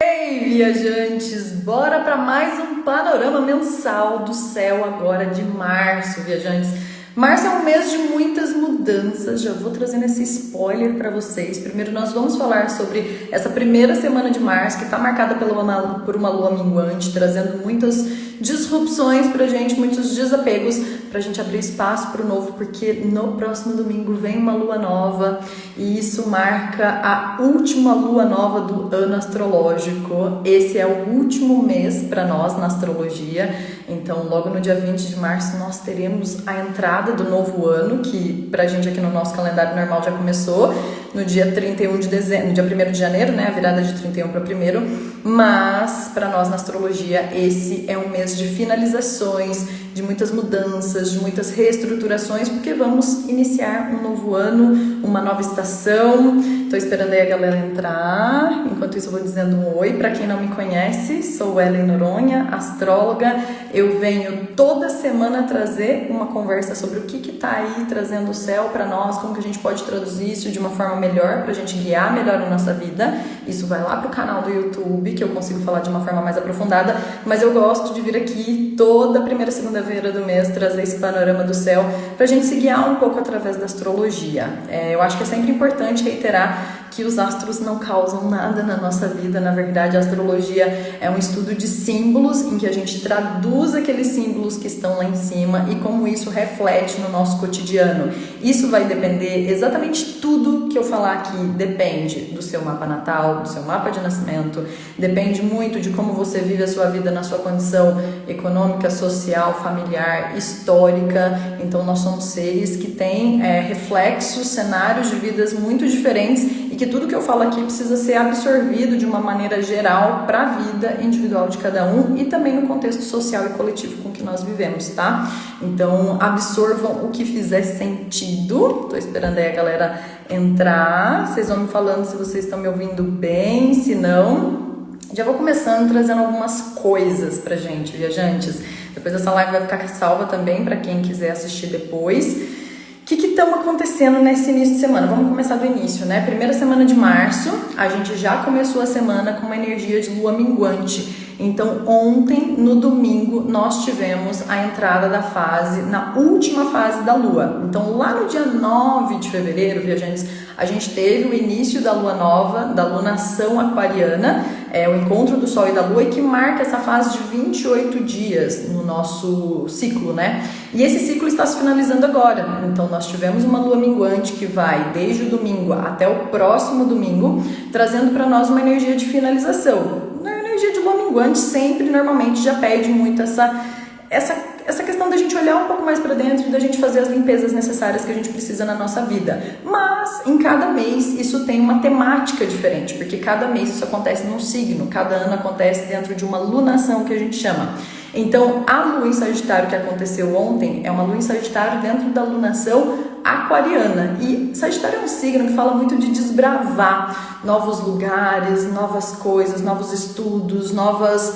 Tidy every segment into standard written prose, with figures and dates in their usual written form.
Ei, viajantes, bora para mais um panorama mensal do céu agora de março, viajantes. Março é um mês de muitas mudanças, já vou trazendo esse spoiler para vocês. Primeiro nós vamos falar sobre essa primeira semana de março, que está marcada por uma lua minguante, trazendo muitas disrupções pra gente, muitos desapegos, pra gente abrir espaço para o novo, porque no próximo domingo vem uma lua nova e isso marca a última lua nova do ano astrológico. Esse é o último mês para nós na astrologia, então logo no dia 20 de março nós teremos a entrada do novo ano, que pra gente aqui no nosso calendário normal já começou no dia 31 de dezembro, no dia 1º de janeiro, né, a virada de 31 para 1º, mas para nós na astrologia esse é um mês de finalizações, de muitas mudanças, de muitas reestruturações, porque vamos iniciar um novo ano, uma nova estação. Tô esperando aí a galera entrar. Enquanto isso eu vou dizendo um oi para quem não me conhece. Sou Ellen Noronha, astróloga. Eu venho toda semana trazer uma conversa sobre o que tá aí trazendo o céu para nós, como que a gente pode traduzir isso de uma forma melhor para a gente guiar melhor a nossa vida. Isso vai lá pro canal do YouTube, que eu consigo falar de uma forma mais aprofundada, mas eu gosto de vir aqui toda primeira segunda-feira do mês trazer esse panorama do céu pra gente se guiar um pouco através da astrologia. Eu acho que é sempre importante reiterar que os astros não causam nada na nossa vida. Na verdade, a astrologia é um estudo de símbolos em que a gente traduz aqueles símbolos que estão lá em cima e como isso reflete no nosso cotidiano. Isso vai depender, exatamente tudo que eu falar aqui depende do seu mapa natal, do seu mapa de nascimento, depende muito de como você vive a sua vida na sua condição econômica, social, familiar, histórica. Então nós somos seres que têm reflexos, cenários de vidas muito diferentes e que tudo que eu falo aqui precisa ser absorvido de uma maneira geral para a vida individual de cada um e também no contexto social e coletivo com que nós vivemos, tá? Então absorvam o que fizer sentido. Tô esperando aí a galera entrar, vocês vão me falando se vocês estão me ouvindo bem, se não. Já vou começando trazendo algumas coisas pra gente, viajantes. Depois essa live vai ficar salva também para quem quiser assistir depois. O que estamos acontecendo nesse início de semana? Vamos começar do início, né? Primeira semana de março, a gente já começou a semana com uma energia de lua minguante. Então, ontem, no domingo, nós tivemos a entrada da fase, na última fase da lua. Então, lá no dia 9 de fevereiro, viajantes, a gente teve o início da lua nova, da lunação aquariana, o encontro do sol e da lua, e que marca essa fase de 28 dias no nosso ciclo, né? E esse ciclo está se finalizando agora. Então, nós tivemos uma lua minguante que vai desde o domingo até o próximo domingo, trazendo para nós uma energia de finalização. A energia de lua minguante sempre, normalmente, já pede muito essa questão da gente olhar um pouco mais para dentro e da gente fazer as limpezas necessárias que a gente precisa na nossa vida. Mas, em cada mês, isso tem uma temática diferente, porque cada mês isso acontece num signo, cada ano acontece dentro de uma lunação que a gente chama. Então, a lua em Sagitário que aconteceu ontem é uma lua em Sagitário dentro da lunação aquariana. E Sagitário é um signo que fala muito de desbravar novos lugares, novas coisas, novos estudos, novas,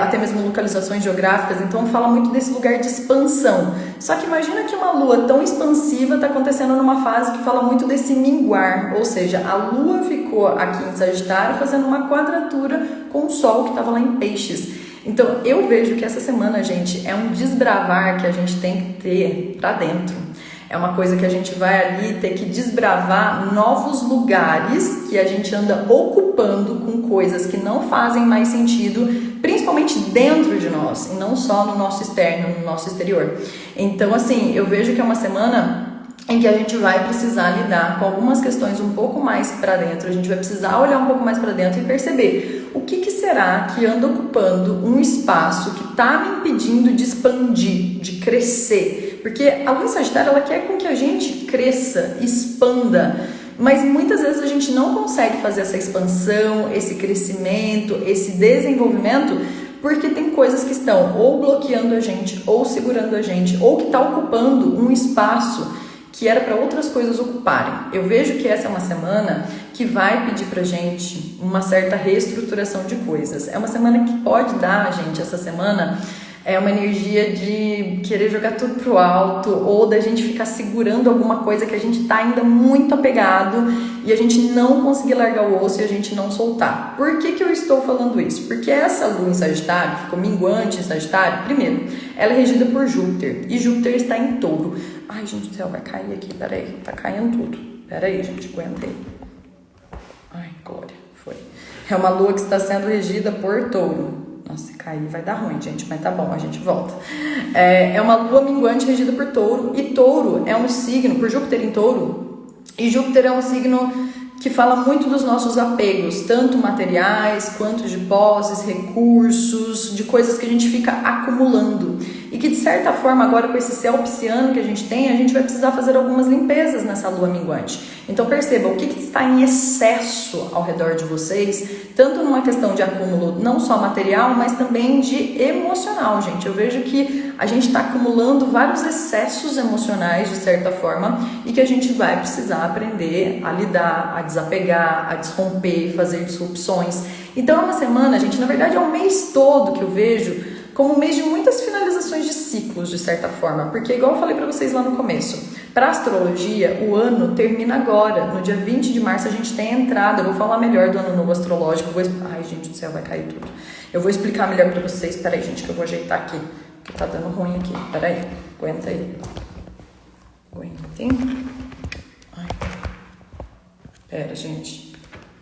até mesmo localizações geográficas. Então, fala muito desse lugar de expansão. Só que imagina que uma lua tão expansiva está acontecendo numa fase que fala muito desse minguar. Ou seja, a lua ficou aqui em Sagitário fazendo uma quadratura com o sol que estava lá em Peixes. Então, eu vejo que essa semana, gente, é um desbravar que a gente tem que ter pra dentro. É uma coisa que a gente vai ali ter que desbravar novos lugares que a gente anda ocupando com coisas que não fazem mais sentido, principalmente dentro de nós, e não só no nosso externo, no nosso exterior. Então, assim, eu vejo que é uma semana em que a gente vai precisar lidar com algumas questões um pouco mais para dentro, a gente vai precisar olhar um pouco mais para dentro e perceber o que será que anda ocupando um espaço que está me impedindo de expandir, de crescer, porque a lua em Sagitário, ela quer com que a gente cresça, expanda, mas muitas vezes a gente não consegue fazer essa expansão, esse crescimento, esse desenvolvimento, porque tem coisas que estão ou bloqueando a gente, ou segurando a gente, ou que está ocupando um espaço que era para outras coisas ocuparem. Eu vejo que essa é uma semana que vai pedir pra gente uma certa reestruturação de coisas. É uma semana que pode dar, gente, essa semana uma energia de querer jogar tudo pro alto ou da gente ficar segurando alguma coisa que a gente tá ainda muito apegado e a gente não conseguir largar o osso e a gente não soltar. Por que eu estou falando isso? Porque essa lua em Sagitário, ficou minguante em Sagitário, primeiro, ela é regida por Júpiter, e Júpiter está em Touro. Ai, gente do céu, vai cair aqui, peraí, tá caindo tudo. Peraí, gente, aguentei. Ai, glória, foi. É uma lua que está sendo regida por Touro. Nossa, se cair vai dar ruim, gente, mas tá bom, a gente volta. É uma lua minguante regida por Touro, e Touro é um signo, por Júpiter em Touro, e Júpiter é um signo que fala muito dos nossos apegos, tanto materiais, quanto de posses, recursos, de coisas que a gente fica acumulando. E que, de certa forma, agora com esse céu pisciano que a gente tem, a gente vai precisar fazer algumas limpezas nessa lua minguante. Então perceba, o que está em excesso ao redor de vocês, tanto numa questão de acúmulo não só material, mas também de emocional, gente. Eu vejo que a gente está acumulando vários excessos emocionais, de certa forma, e que a gente vai precisar aprender a lidar, a desapegar, a desromper, fazer disrupções. Então é uma semana, gente, na verdade é um mês todo que eu vejo como um mês de muitas finalizações de ciclos, de certa forma, porque igual eu falei para vocês lá no começo, para astrologia, o ano termina agora, no dia 20 de março a gente tem a entrada, eu vou falar melhor do ano novo astrológico, ai gente do céu, vai cair tudo, eu vou explicar melhor para vocês, peraí gente, que eu vou ajeitar aqui, que tá dando ruim aqui, peraí, aguenta aí, aguentem, ai, pera gente,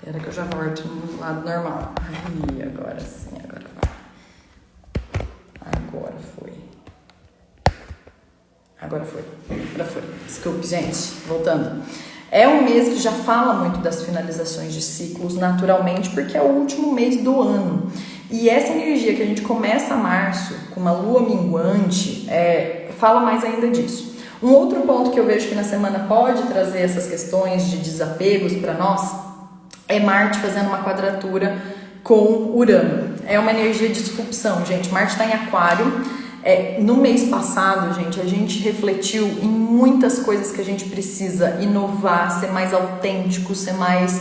pera que eu já volto no lado normal, aí agora sim, agora vai. Agora foi. Desculpe, gente. Voltando. É um mês que já fala muito das finalizações de ciclos, naturalmente, porque é o último mês do ano. E essa energia que a gente começa março, com uma lua minguante, fala mais ainda disso. Um outro ponto que eu vejo que na semana pode trazer essas questões de desapegos para nós é Marte fazendo uma quadratura com Urano. É uma energia de disrupção, gente. Marte está em Aquário. No mês passado, gente, a gente refletiu em muitas coisas que a gente precisa inovar, ser mais autêntico, ser mais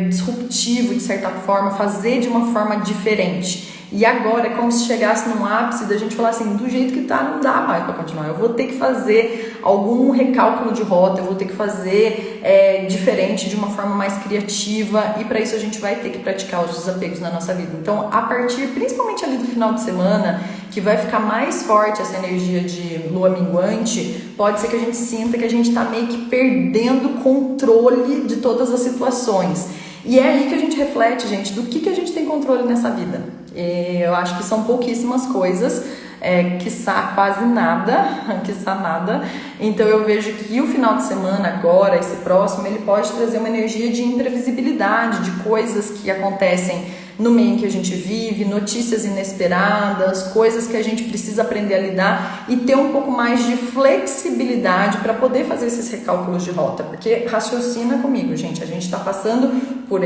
disruptivo, de certa forma, fazer de uma forma diferente. E agora é como se chegasse num ápice da gente falar assim, do jeito que tá, não dá mais para continuar. Eu vou ter que fazer algum recálculo de rota, eu vou ter que fazer diferente, de uma forma mais criativa, e para isso a gente vai ter que praticar os desapegos na nossa vida. Então, a partir, principalmente ali do final de semana, que vai ficar mais forte essa energia de lua minguante, pode ser que a gente sinta que a gente tá meio que perdendo o controle de todas as situações. E é aí que a gente reflete, gente, do que a gente tem controle nessa vida. Eu acho que são pouquíssimas coisas, quiçá quase nada, quiçá nada. Então eu vejo que o final de semana agora, esse próximo, ele pode trazer uma energia de imprevisibilidade, de coisas que acontecem no meio em que a gente vive, notícias inesperadas, coisas que a gente precisa aprender a lidar e ter um pouco mais de flexibilidade para poder fazer esses recálculos de rota, porque raciocina comigo, gente, a gente está passando por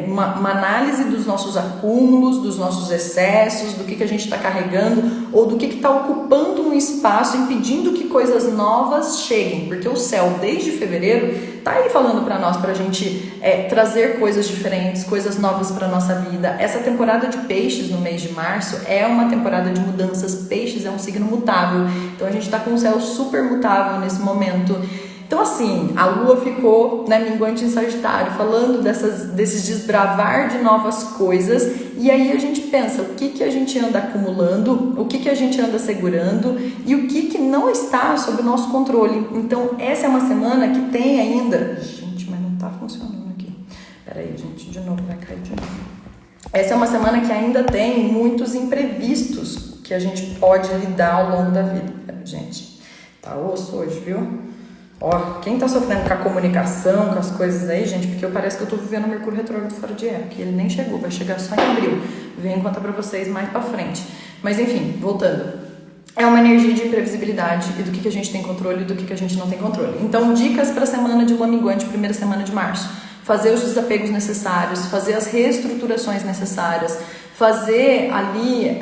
uma análise dos nossos acúmulos, dos nossos excessos, do que a gente está carregando ou do que está ocupando um espaço, impedindo que coisas novas cheguem, porque o céu desde fevereiro tá aí falando para nós, pra gente trazer coisas diferentes, coisas novas para nossa vida. Essa temporada de peixes no mês de março é uma temporada de mudanças. Peixes é um signo mutável, então a gente tá com um céu super mutável nesse momento. Então assim, a lua ficou minguante em Sagitário, falando desses desbravar de novas coisas, e aí a gente pensa o que a gente anda acumulando, o que a gente anda segurando e o que não está sob o nosso controle. Então essa é uma semana que tem ainda... Gente, mas não tá funcionando aqui. Peraí, gente, de novo, vai cair de novo. Essa é uma semana que ainda tem muitos imprevistos que a gente pode lidar ao longo da vida. Gente, tá osso hoje, viu? Ó, quem tá sofrendo com a comunicação, com as coisas aí, gente, porque parece que eu tô vivendo o Mercúrio retrógrado fora de época, que ele nem chegou, vai chegar só em abril. Venho contar pra vocês mais pra frente. Mas enfim, voltando. É uma energia de imprevisibilidade e do que a gente tem controle e do que a gente não tem controle. Então, dicas pra semana de lua minguante, primeira semana de março. Fazer os desapegos necessários, fazer as reestruturações necessárias, fazer ali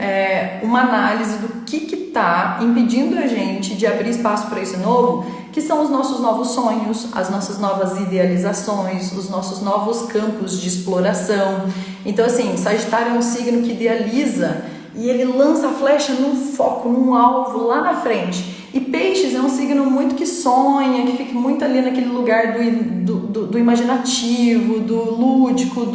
uma análise do que tá impedindo a gente de abrir espaço para esse novo, que são os nossos novos sonhos, as nossas novas idealizações, os nossos novos campos de exploração. Então assim, Sagitário é um signo que idealiza e ele lança a flecha num foco, num alvo lá na frente. E peixes é um signo muito que sonha, que fica muito ali naquele lugar do imaginativo, do lúdico,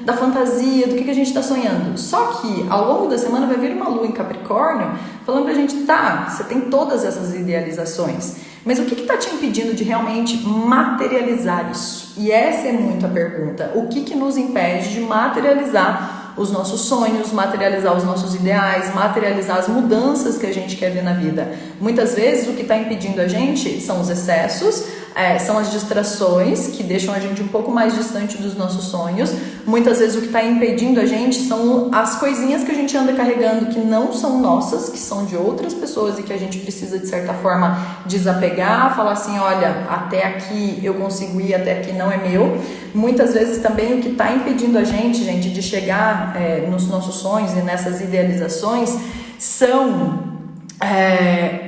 da fantasia, do que a gente está sonhando. Só que ao longo da semana vai vir uma lua em Capricórnio falando pra gente, tá, você tem todas essas idealizações, mas o que está te impedindo de realmente materializar isso? E essa é muito a pergunta. O que nos impede de materializar os nossos sonhos, materializar os nossos ideais, materializar as mudanças que a gente quer ver na vida? Muitas vezes o que está impedindo a gente são os excessos, são as distrações que deixam a gente um pouco mais distante dos nossos sonhos. Muitas vezes o que está impedindo a gente são as coisinhas que a gente anda carregando que não são nossas, que são de outras pessoas e que a gente precisa de certa forma desapegar, falar assim, olha, até aqui eu consigo ir, até aqui não é meu. Muitas vezes também o que está impedindo a gente, de chegar nos nossos sonhos e nessas idealizações são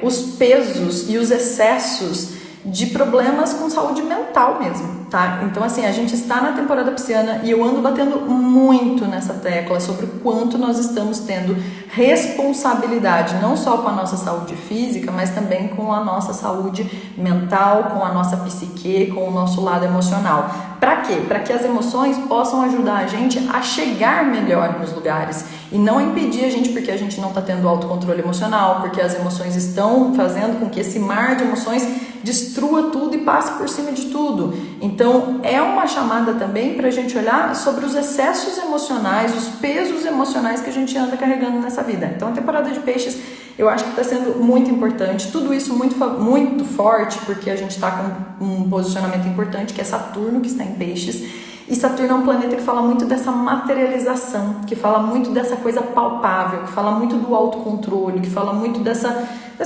os pesos e os excessos de problemas com saúde mental mesmo, tá? Então assim, a gente está na temporada pisciana e eu ando batendo muito nessa tecla sobre o quanto nós estamos tendo responsabilidade, não só com a nossa saúde física, mas também com a nossa saúde mental, com a nossa psique, com o nosso lado emocional. Para quê? Para que as emoções possam ajudar a gente a chegar melhor nos lugares e não impedir a gente porque a gente não está tendo autocontrole emocional, porque as emoções estão fazendo com que esse mar de emoções destrua tudo e passe por cima de tudo. Então é uma chamada também para a gente olhar sobre os excessos emocionais, os pesos emocionais que a gente anda carregando nessa vida. Então a temporada de peixes eu acho que está sendo muito importante, tudo isso muito forte, porque a gente está com um posicionamento importante que é Saturno, que está em peixes. E Saturno é um planeta que fala muito dessa materialização, que fala muito dessa coisa palpável, que fala muito do autocontrole, que fala muito dessa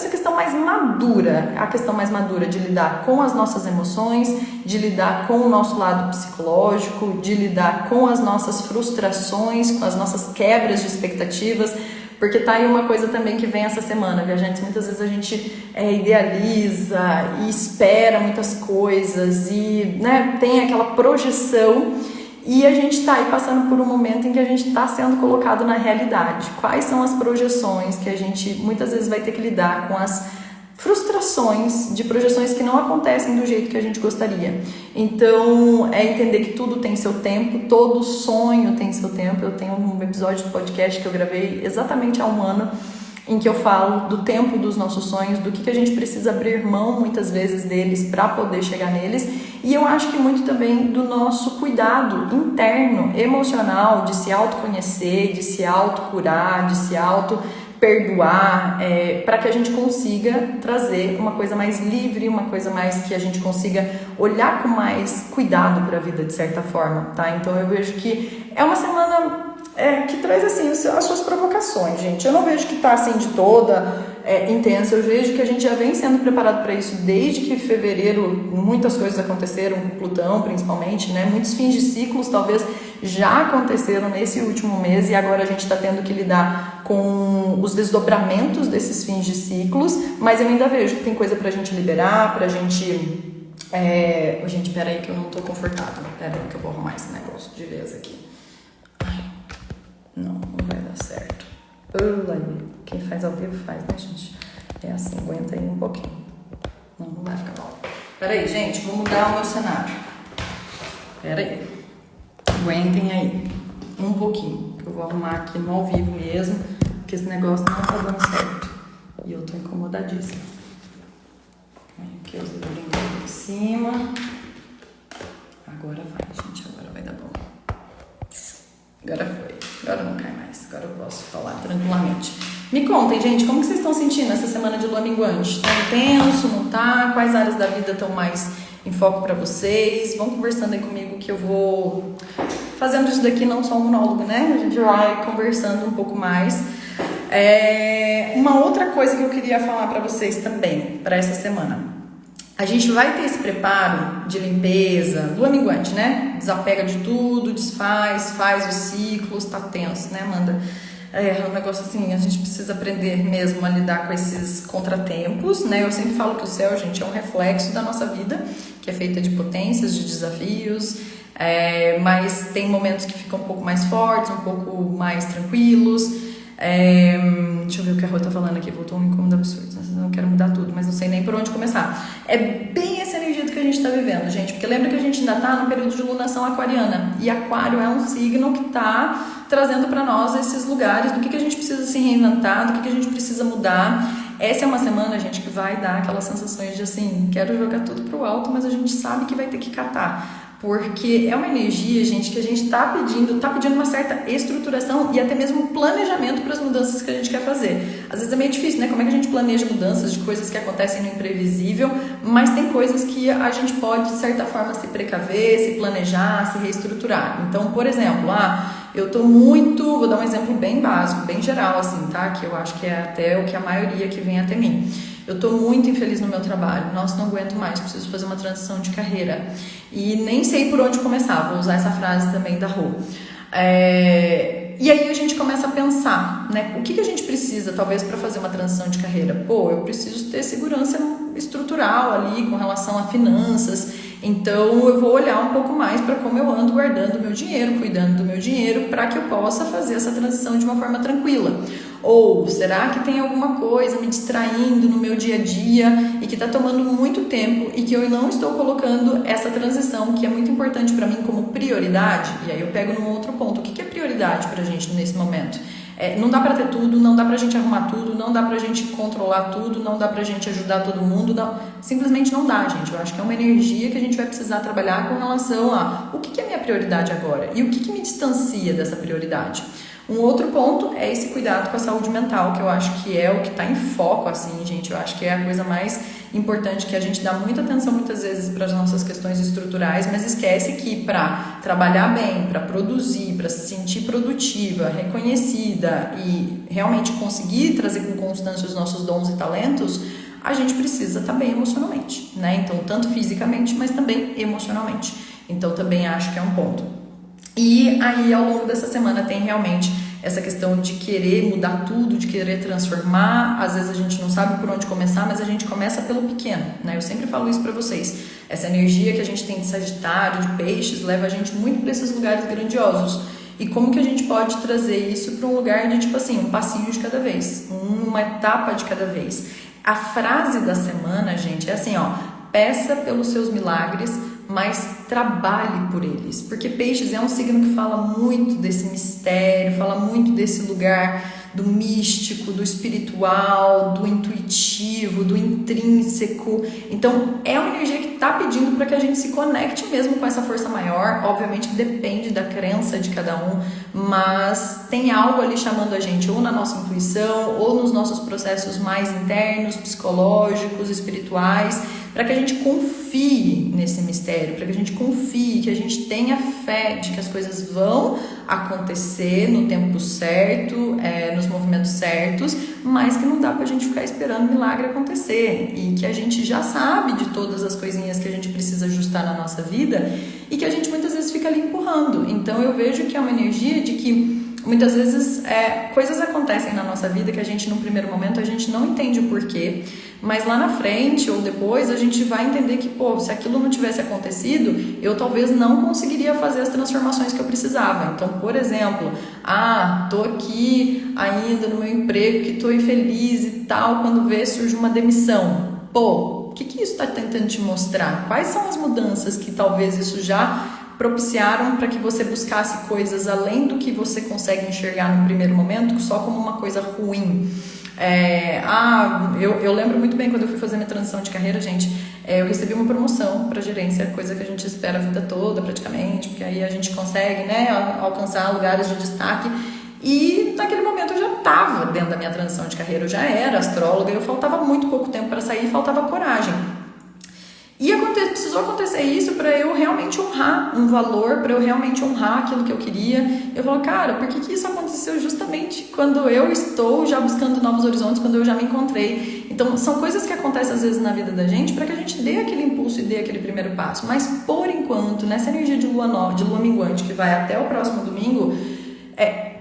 questão mais madura, a questão mais madura de lidar com as nossas emoções, de lidar com o nosso lado psicológico, de lidar com as nossas frustrações, com as nossas quebras de expectativas. Porque tá aí uma coisa também que vem essa semana, viajantes. Muitas vezes a gente idealiza e espera muitas coisas e tem aquela projeção e a gente tá aí passando por um momento em que a gente tá sendo colocado na realidade. Quais são as projeções que a gente muitas vezes vai ter que lidar com as frustrações de projeções que não acontecem do jeito que a gente gostaria. Então, é entender que tudo tem seu tempo, todo sonho tem seu tempo. Eu tenho um episódio do podcast que eu gravei exatamente há um ano, em que eu falo do tempo dos nossos sonhos, do que a gente precisa abrir mão muitas vezes deles para poder chegar neles. E eu acho que muito também do nosso cuidado interno, emocional, de se autoconhecer, de se autocurar, de se perdoar, para que a gente consiga trazer uma coisa mais livre, uma coisa mais que a gente consiga olhar com mais cuidado para a vida, de certa forma, tá? Então eu vejo que é uma semana que traz assim as suas provocações, gente. Eu não vejo que tá assim de toda intensa, eu vejo que a gente já vem sendo preparado para isso desde que em fevereiro muitas coisas aconteceram, com Plutão principalmente, muitos fins de ciclos talvez já aconteceram nesse último mês e agora a gente está tendo que lidar com os desdobramentos desses fins de ciclos, mas eu ainda vejo que tem coisa pra gente liberar, pra gente... Gente, peraí que eu não tô confortável, peraí que eu vou arrumar esse negócio de vez aqui. Ai, não vai dar certo. Quem faz ao vivo faz, né, gente? É assim, aguenta aí um pouquinho. Não vai ficar bom. Peraí, gente, vou mudar o meu cenário. Peraí. Aguentem aí. Um pouquinho. Que eu vou arrumar aqui no ao vivo mesmo, porque esse negócio não tá dando certo. E eu tô incomodadíssima. Aqui os livrinhos aqui em cima. Agora vai, gente. Agora vai dar bom. Agora foi. Agora não cai mais. Agora eu posso falar tranquilamente. Me contem, gente, como que vocês estão sentindo essa semana de lua minguante? Tá intenso, não tá? Quais áreas da vida estão mais em foco para vocês? Vão conversando aí comigo que eu vou fazendo isso daqui, não só um monólogo, né? A gente vai conversando um pouco mais. Uma outra coisa que eu queria falar para vocês também, para essa semana. A gente vai ter esse preparo de limpeza, lua minguante, né? Desapega de tudo, desfaz, faz os ciclos, tá tenso, né, Amanda? É um negócio assim, a gente precisa aprender mesmo a lidar com esses contratempos, né? Eu sempre falo que o céu, gente, é um reflexo da nossa vida, que é feita de potências, de desafios, mas tem momentos que ficam um pouco mais fortes, um pouco mais tranquilos. Deixa eu ver o que a Rô tá falando aqui, voltou um incômodo absurdo, eu quero mudar tudo, mas não sei nem por onde começar. É bem essa energia do que a gente tá vivendo, gente, porque lembra que a gente ainda tá no período de lunação aquariana, e aquário é um signo que tá trazendo para nós esses lugares do que a gente precisa se reinventar, do que a gente precisa mudar. Essa é uma semana, gente, que vai dar aquelas sensações de assim, quero jogar tudo pro alto, mas a gente sabe que vai ter que catar. Porque é uma energia, gente, que a gente tá pedindo uma certa estruturação e até mesmo planejamento para as mudanças que a gente quer fazer. Às vezes é meio difícil, né? Como é que a gente planeja mudanças de coisas que acontecem no imprevisível, mas tem coisas que a gente pode, de certa forma, se precaver, se planejar, se reestruturar. Então, por exemplo, eu tô vou dar um exemplo bem básico, bem geral, assim, tá? Que eu acho que é até o que a maioria que vem até mim. Eu tô muito infeliz no meu trabalho, nossa, não aguento mais, preciso fazer uma transição de carreira. E nem sei por onde começar, vou usar essa frase também da Rô. E aí a gente começa a pensar, né? O que a gente precisa, talvez, para fazer uma transição de carreira? Eu preciso ter segurança estrutural ali com relação a finanças. Então eu vou olhar um pouco mais para como eu ando guardando o meu dinheiro, cuidando do meu dinheiro, para que eu possa fazer essa transição de uma forma tranquila. Ou será que tem alguma coisa me distraindo no meu dia a dia e que está tomando muito tempo e que eu não estou colocando essa transição, que é muito importante para mim, como prioridade? E aí eu pego num outro ponto. O que é prioridade para a gente nesse momento? Não dá pra ter tudo, não dá pra gente arrumar tudo, não dá pra gente controlar tudo, não dá pra gente ajudar todo mundo, simplesmente não dá, gente. Eu acho que é uma energia que a gente vai precisar trabalhar com relação a o que é minha prioridade agora e o que me distancia dessa prioridade. Um outro ponto é esse cuidado com a saúde mental, que eu acho que é o que está em foco, assim, gente. Eu acho que é a coisa mais importante, que a gente dá muita atenção muitas vezes para as nossas questões estruturais, mas esquece que para trabalhar bem, para produzir, para se sentir produtiva, reconhecida e realmente conseguir trazer com constância os nossos dons e talentos, a gente precisa estar bem emocionalmente, né? Então, tanto fisicamente, mas também emocionalmente. Então, também acho que é um ponto. E aí, ao longo dessa semana, tem realmente essa questão de querer mudar tudo, de querer transformar. Às vezes a gente não sabe por onde começar, mas a gente começa pelo pequeno, né? Eu sempre falo isso pra vocês. Essa energia que a gente tem de Sagitário, de Peixes, leva a gente muito para esses lugares grandiosos. E como que a gente pode trazer isso para um lugar de, tipo assim, um passinho de cada vez, uma etapa de cada vez. A frase da semana, gente, é assim, peça pelos seus milagres, mas trabalhe por eles, porque Peixes é um signo que fala muito desse mistério, fala muito desse lugar do místico, do espiritual, do intuitivo, do intrínseco. Então é uma energia que está pedindo para que a gente se conecte mesmo com essa força maior. Obviamente depende da crença de cada um, mas tem algo ali chamando a gente, ou na nossa intuição, ou nos nossos processos mais internos, psicológicos, espirituais, para que a gente confie nesse mistério, para que a gente confie, que a gente tenha fé de que as coisas vão acontecer no tempo certo, nos movimentos certos, mas que não dá pra gente ficar esperando o milagre acontecer, e que a gente já sabe de todas as coisinhas que a gente precisa ajustar na nossa vida e que a gente muitas vezes fica ali empurrando. Então eu vejo que é uma energia de que muitas vezes coisas acontecem na nossa vida que a gente, num primeiro momento, a gente não entende o porquê, mas lá na frente ou depois a gente vai entender que, se aquilo não tivesse acontecido, eu talvez não conseguiria fazer as transformações que eu precisava. Então, por exemplo, tô aqui ainda no meu emprego, que tô infeliz e tal, quando surge uma demissão. O que isso está tentando te mostrar? Quais são as mudanças que talvez isso já propiciaram para que você buscasse coisas além do que você consegue enxergar no primeiro momento, só como uma coisa ruim? Eu lembro muito bem quando eu fui fazer minha transição de carreira, gente, eu recebi uma promoção para gerência, coisa que a gente espera a vida toda praticamente, porque aí a gente consegue, né, alcançar lugares de destaque. E naquele momento eu já estava dentro da minha transição de carreira, eu já era astróloga, eu faltava muito pouco tempo para sair, faltava coragem. E precisou acontecer isso para eu realmente honrar um valor, para eu realmente honrar aquilo que eu queria. Eu falo, cara, por que isso aconteceu justamente quando eu estou já buscando novos horizontes, quando eu já me encontrei? Então, são coisas que acontecem às vezes na vida da gente para que a gente dê aquele impulso e dê aquele primeiro passo. Mas, por enquanto, nessa energia de lua nova, de lua minguante, que vai até o próximo domingo,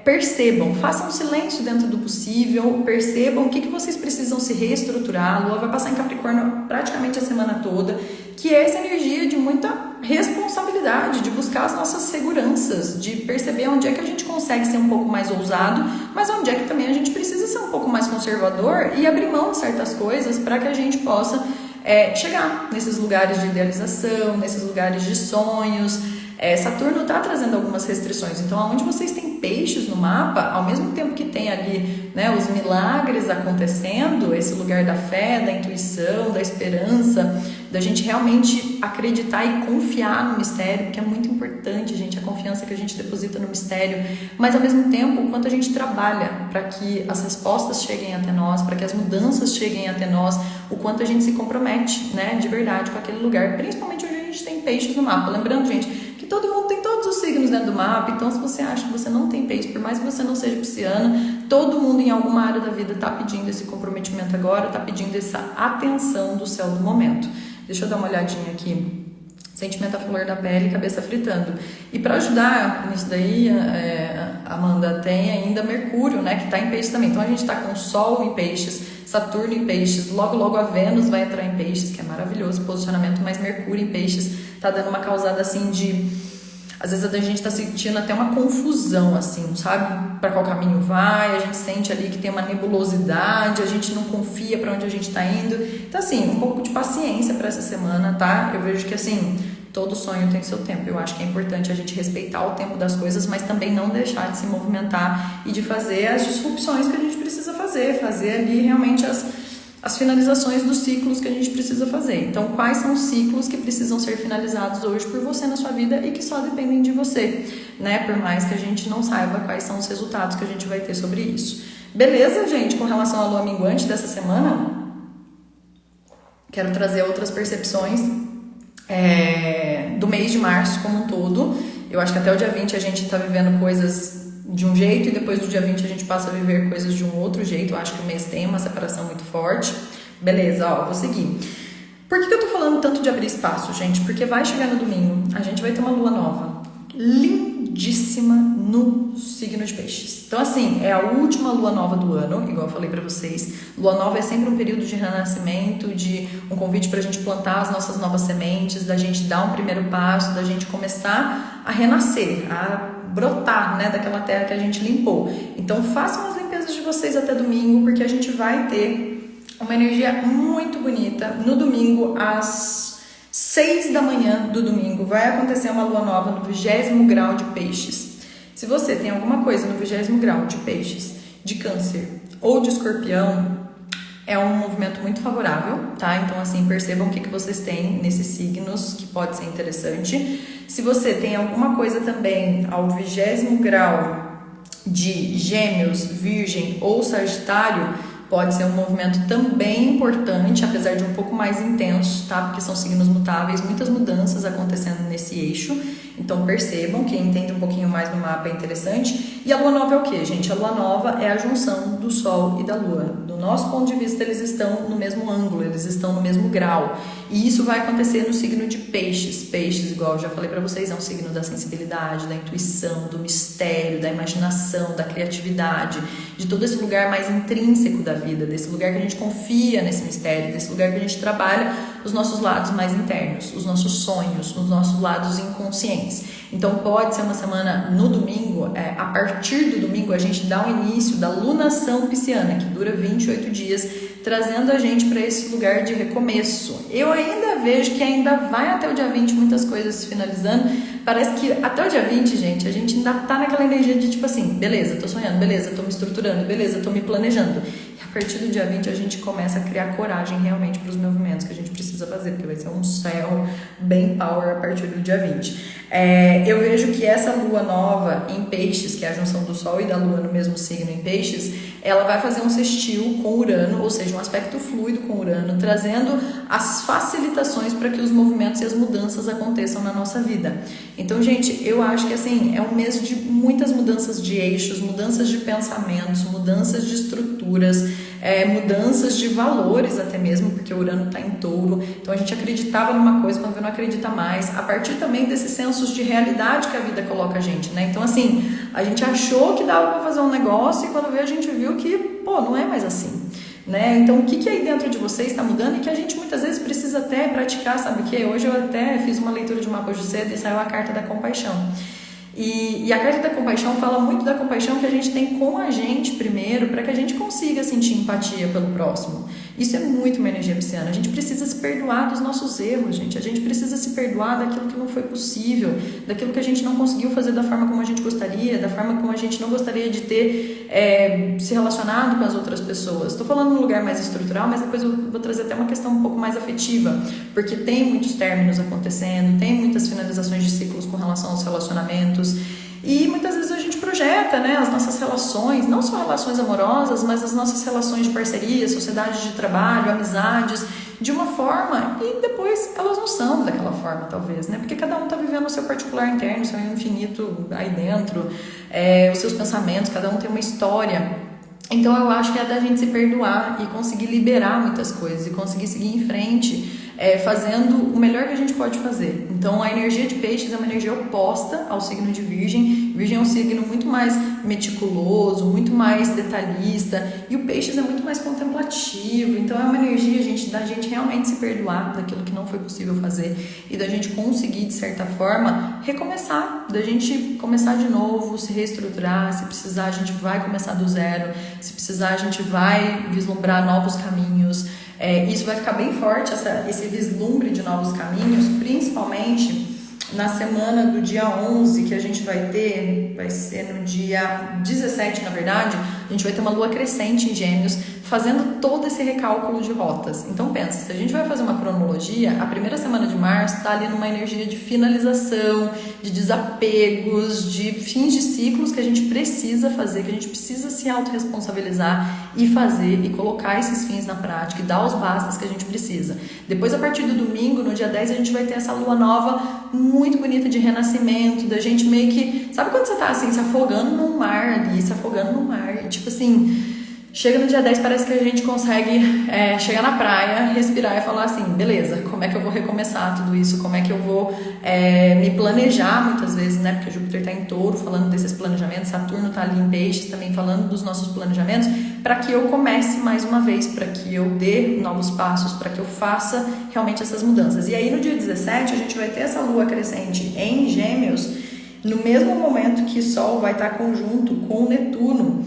percebam, façam silêncio dentro do possível, percebam o que vocês precisam se reestruturar. A Lua vai passar em Capricórnio praticamente a semana toda, que é essa energia de muita responsabilidade responsabilidade, de buscar as nossas seguranças, de perceber onde é que a gente consegue ser um pouco mais ousado, mas onde é que também a gente precisa ser um pouco mais conservador e abrir mão de certas coisas para que a gente possa chegar nesses lugares de idealização, nesses lugares de sonhos. Saturno está trazendo algumas restrições, então onde vocês têm peixes no mapa, ao mesmo tempo que tem ali, né, os milagres acontecendo, esse lugar da fé, da intuição, da esperança, da gente realmente acreditar e confiar no mistério, porque é muito importante, gente, a confiança que a gente deposita no mistério, mas ao mesmo tempo, o quanto a gente trabalha para que as respostas cheguem até nós, para que as mudanças cheguem até nós, o quanto a gente se compromete, né, de verdade com aquele lugar, principalmente onde a gente tem peixes no mapa. Lembrando, gente, todo mundo tem todos os signos dentro do mapa, então se você acha que você não tem peixe, por mais que você não seja pisciana, todo mundo em alguma área da vida está pedindo esse comprometimento agora, está pedindo essa atenção do céu do momento. Deixa eu dar uma olhadinha aqui. Sentimento à flor da pele, cabeça fritando. E para ajudar nisso daí, Amanda, tem ainda Mercúrio, né, que está em peixes também. Então a gente está com Sol em peixes, Saturno em peixes, logo a Vênus vai entrar em peixes, que é maravilhoso o posicionamento, mas Mercúrio em peixes tá dando uma causada assim de... Às vezes a gente tá sentindo até uma confusão, assim, sabe? Para qual caminho vai, a gente sente ali que tem uma nebulosidade, a gente não confia para onde a gente tá indo. Então, assim, um pouco de paciência para essa semana, tá? Eu vejo que, assim, todo sonho tem seu tempo. Eu acho que é importante a gente respeitar o tempo das coisas, mas também não deixar de se movimentar e de fazer as disrupções que a gente precisa fazer ali realmente as finalizações dos ciclos que a gente precisa fazer. Então, quais são os ciclos que precisam ser finalizados hoje por você na sua vida e que só dependem de você, né? Por mais que a gente não saiba quais são os resultados que a gente vai ter sobre isso. Beleza, gente? Com relação à lua minguante dessa semana, quero trazer outras percepções do mês de março como um todo. Eu acho que até o dia 20 a gente está vivendo coisas de um jeito e depois do dia 20 a gente passa a viver coisas de um outro jeito. Eu acho que o mês tem uma separação muito forte. Beleza, vou seguir. Por que eu tô falando tanto de abrir espaço, gente? Porque vai chegar no domingo, a gente vai ter uma lua nova, lindíssima no signo de peixes. Então, assim, é a última lua nova do ano, igual eu falei pra vocês. Lua nova é sempre um período de renascimento, de um convite pra gente plantar as nossas novas sementes, da gente dar um primeiro passo, da gente começar a renascer, a brotar, né, daquela terra que a gente limpou. Então façam as limpezas de vocês até domingo, porque a gente vai ter uma energia muito bonita. No domingo, às 6 da manhã do domingo, vai acontecer uma lua nova no 20º grau de peixes. Se você tem alguma coisa no 20º grau de peixes, de câncer ou de escorpião, é um movimento muito favorável, tá? Então, assim, percebam o que vocês têm nesses signos, que pode ser interessante. Se você tem alguma coisa também ao 20º grau de Gêmeos, Virgem ou Sagitário, pode ser um movimento também importante, apesar de um pouco mais intenso, tá? Porque são signos mutáveis, muitas mudanças acontecendo nesse eixo. Então percebam, quem entende um pouquinho mais do mapa é interessante. E a lua nova é o que, gente? A lua nova é a junção do Sol e da Lua. Do nosso ponto de vista, eles estão no mesmo ângulo, eles estão no mesmo grau. E isso vai acontecer no signo de peixes. Peixes, igual eu já falei pra vocês, é um signo da sensibilidade, da intuição, do mistério, da imaginação, da criatividade, de todo esse lugar mais intrínseco da vida, desse lugar que a gente confia nesse mistério, desse lugar que a gente trabalha os nossos lados mais internos, os nossos sonhos, os nossos lados inconscientes. Então pode ser uma semana no domingo, a partir do domingo a gente dá o início da lunação pisciana, que dura 28 dias, trazendo a gente para esse lugar de recomeço. Eu ainda vejo que ainda vai até o dia 20 muitas coisas se finalizando. Parece que até o dia 20, gente, a gente ainda tá naquela energia de tipo assim, beleza, tô sonhando, beleza, tô me estruturando, beleza, tô me planejando. E a partir do dia 20 a gente começa a criar coragem realmente para os movimentos que a gente precisa fazer, porque vai ser um céu bem power a partir do dia 20. Eu vejo que essa lua nova em peixes, que é a junção do Sol e da Lua no mesmo signo em peixes, ela vai fazer um sextil com Urano, ou seja, um aspecto fluido com Urano, trazendo as facilitações para que os movimentos e as mudanças aconteçam na nossa vida. Então, gente, eu acho que assim, é um mês de muitas mudanças de eixos, mudanças de pensamentos, mudanças de estruturas, mudanças de valores até mesmo, porque o Urano está em Touro. Então a gente acreditava numa coisa, quando não acredita mais, a partir também desses sensos de realidade que a vida coloca a gente, né? Então assim, a gente achou que dava para fazer um negócio e quando veio a gente viu que, não é mais assim. né? Então, o que aí dentro de vocês está mudando e que a gente muitas vezes precisa até praticar, sabe o quê? Hoje eu até fiz uma leitura de mapa hoje cedo e saiu a carta da compaixão. E a carta da compaixão fala muito da compaixão que a gente tem com a gente primeiro, para que a gente consiga sentir empatia pelo próximo. Isso é muito uma energia pisciana. A gente precisa se perdoar dos nossos erros, gente. A gente precisa se perdoar daquilo que não foi possível, daquilo que a gente não conseguiu fazer da forma como a gente gostaria, da forma como a gente não gostaria de ter se relacionado com as outras pessoas. Estou falando num lugar mais estrutural, mas depois eu vou trazer até uma questão um pouco mais afetiva, porque tem muitos términos acontecendo, tem muitas finalizações de ciclos com relação aos relacionamentos. E muitas vezes a gente projeta, né, as nossas relações, não só relações amorosas, mas as nossas relações de parceria, sociedade de trabalho, amizades, de uma forma e depois elas não são daquela forma, talvez, né? Porque cada um está vivendo o seu particular interno, o seu infinito aí dentro, os seus pensamentos, cada um tem uma história. Então eu acho que é da gente se perdoar e conseguir liberar muitas coisas e conseguir seguir em frente, fazendo o melhor que a gente pode fazer. Então a energia de peixes é uma energia oposta ao signo de virgem. Virgem é um signo muito mais meticuloso, muito mais detalhista, e o peixes é muito mais contemplativo. Então é uma energia, gente, da gente realmente se perdoar daquilo que não foi possível fazer e da gente conseguir, de certa forma, recomeçar, da gente começar de novo, se reestruturar. Se precisar, a gente vai começar do zero. Se precisar, a gente vai vislumbrar novos caminhos. Isso vai ficar bem forte, esse vislumbre de novos caminhos, principalmente na semana do dia 11, que a gente vai ser no dia 17, na verdade, a gente vai ter uma lua crescente em Gêmeos, fazendo todo esse recálculo de rotas. Então pensa, se a gente vai fazer uma cronologia, a primeira semana de março está ali numa energia de finalização, de desapegos, de fins de ciclos que a gente precisa fazer, que a gente precisa se autorresponsabilizar e fazer e colocar esses fins na prática e dar os bastas que a gente precisa. Depois, a partir do domingo, no dia 10, a gente vai ter essa lua nova muito bonita de renascimento, da gente meio que... Sabe quando você tá assim, se afogando no mar ali, se afogando no mar, e, tipo assim... Chega no dia 10, parece que a gente consegue chegar na praia, respirar e falar assim, beleza, como é que eu vou recomeçar tudo isso? Como é que eu vou me planejar muitas vezes, né? Porque Júpiter está em Touro, falando desses planejamentos, Saturno está ali em Peixes, também falando dos nossos planejamentos, para que eu comece mais uma vez, para que eu dê novos passos, para que eu faça realmente essas mudanças. E aí no dia 17, a gente vai ter essa lua crescente em Gêmeos, no mesmo momento que Sol vai estar conjunto com Netuno.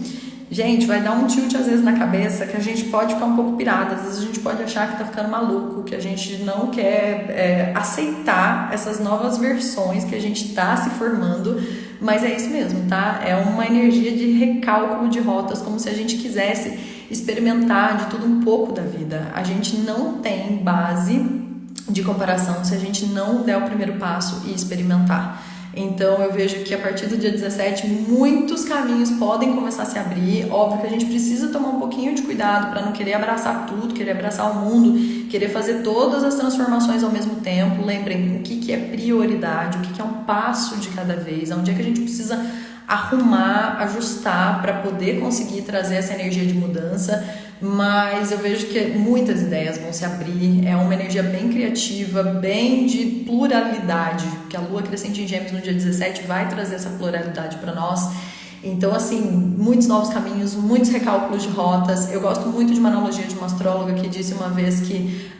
Gente, vai dar um tilt às vezes na cabeça que a gente pode ficar um pouco pirada, às vezes a gente pode achar que tá ficando maluco, que a gente não quer aceitar essas novas versões que a gente tá se formando, mas é isso mesmo, tá? É uma energia de recálculo de rotas, como se a gente quisesse experimentar de tudo um pouco da vida. A gente não tem base de comparação se a gente não der o primeiro passo e experimentar. Então eu vejo que a partir do dia 17 muitos caminhos podem começar a se abrir. Óbvio que a gente precisa tomar um pouquinho de cuidado para não querer abraçar tudo, querer abraçar o mundo, querer fazer todas as transformações ao mesmo tempo. Lembrem o que é prioridade, o que é um passo de cada vez, onde é que a gente precisa arrumar, ajustar para poder conseguir trazer essa energia de mudança. Mas eu vejo que muitas ideias vão se abrir, é uma energia bem criativa, bem de pluralidade, porque a lua crescente em Gêmeos no dia 17 vai trazer essa pluralidade para nós. Então, assim, muitos novos caminhos, muitos recálculos de rotas. Eu gosto muito de uma analogia de uma astróloga que disse uma vez que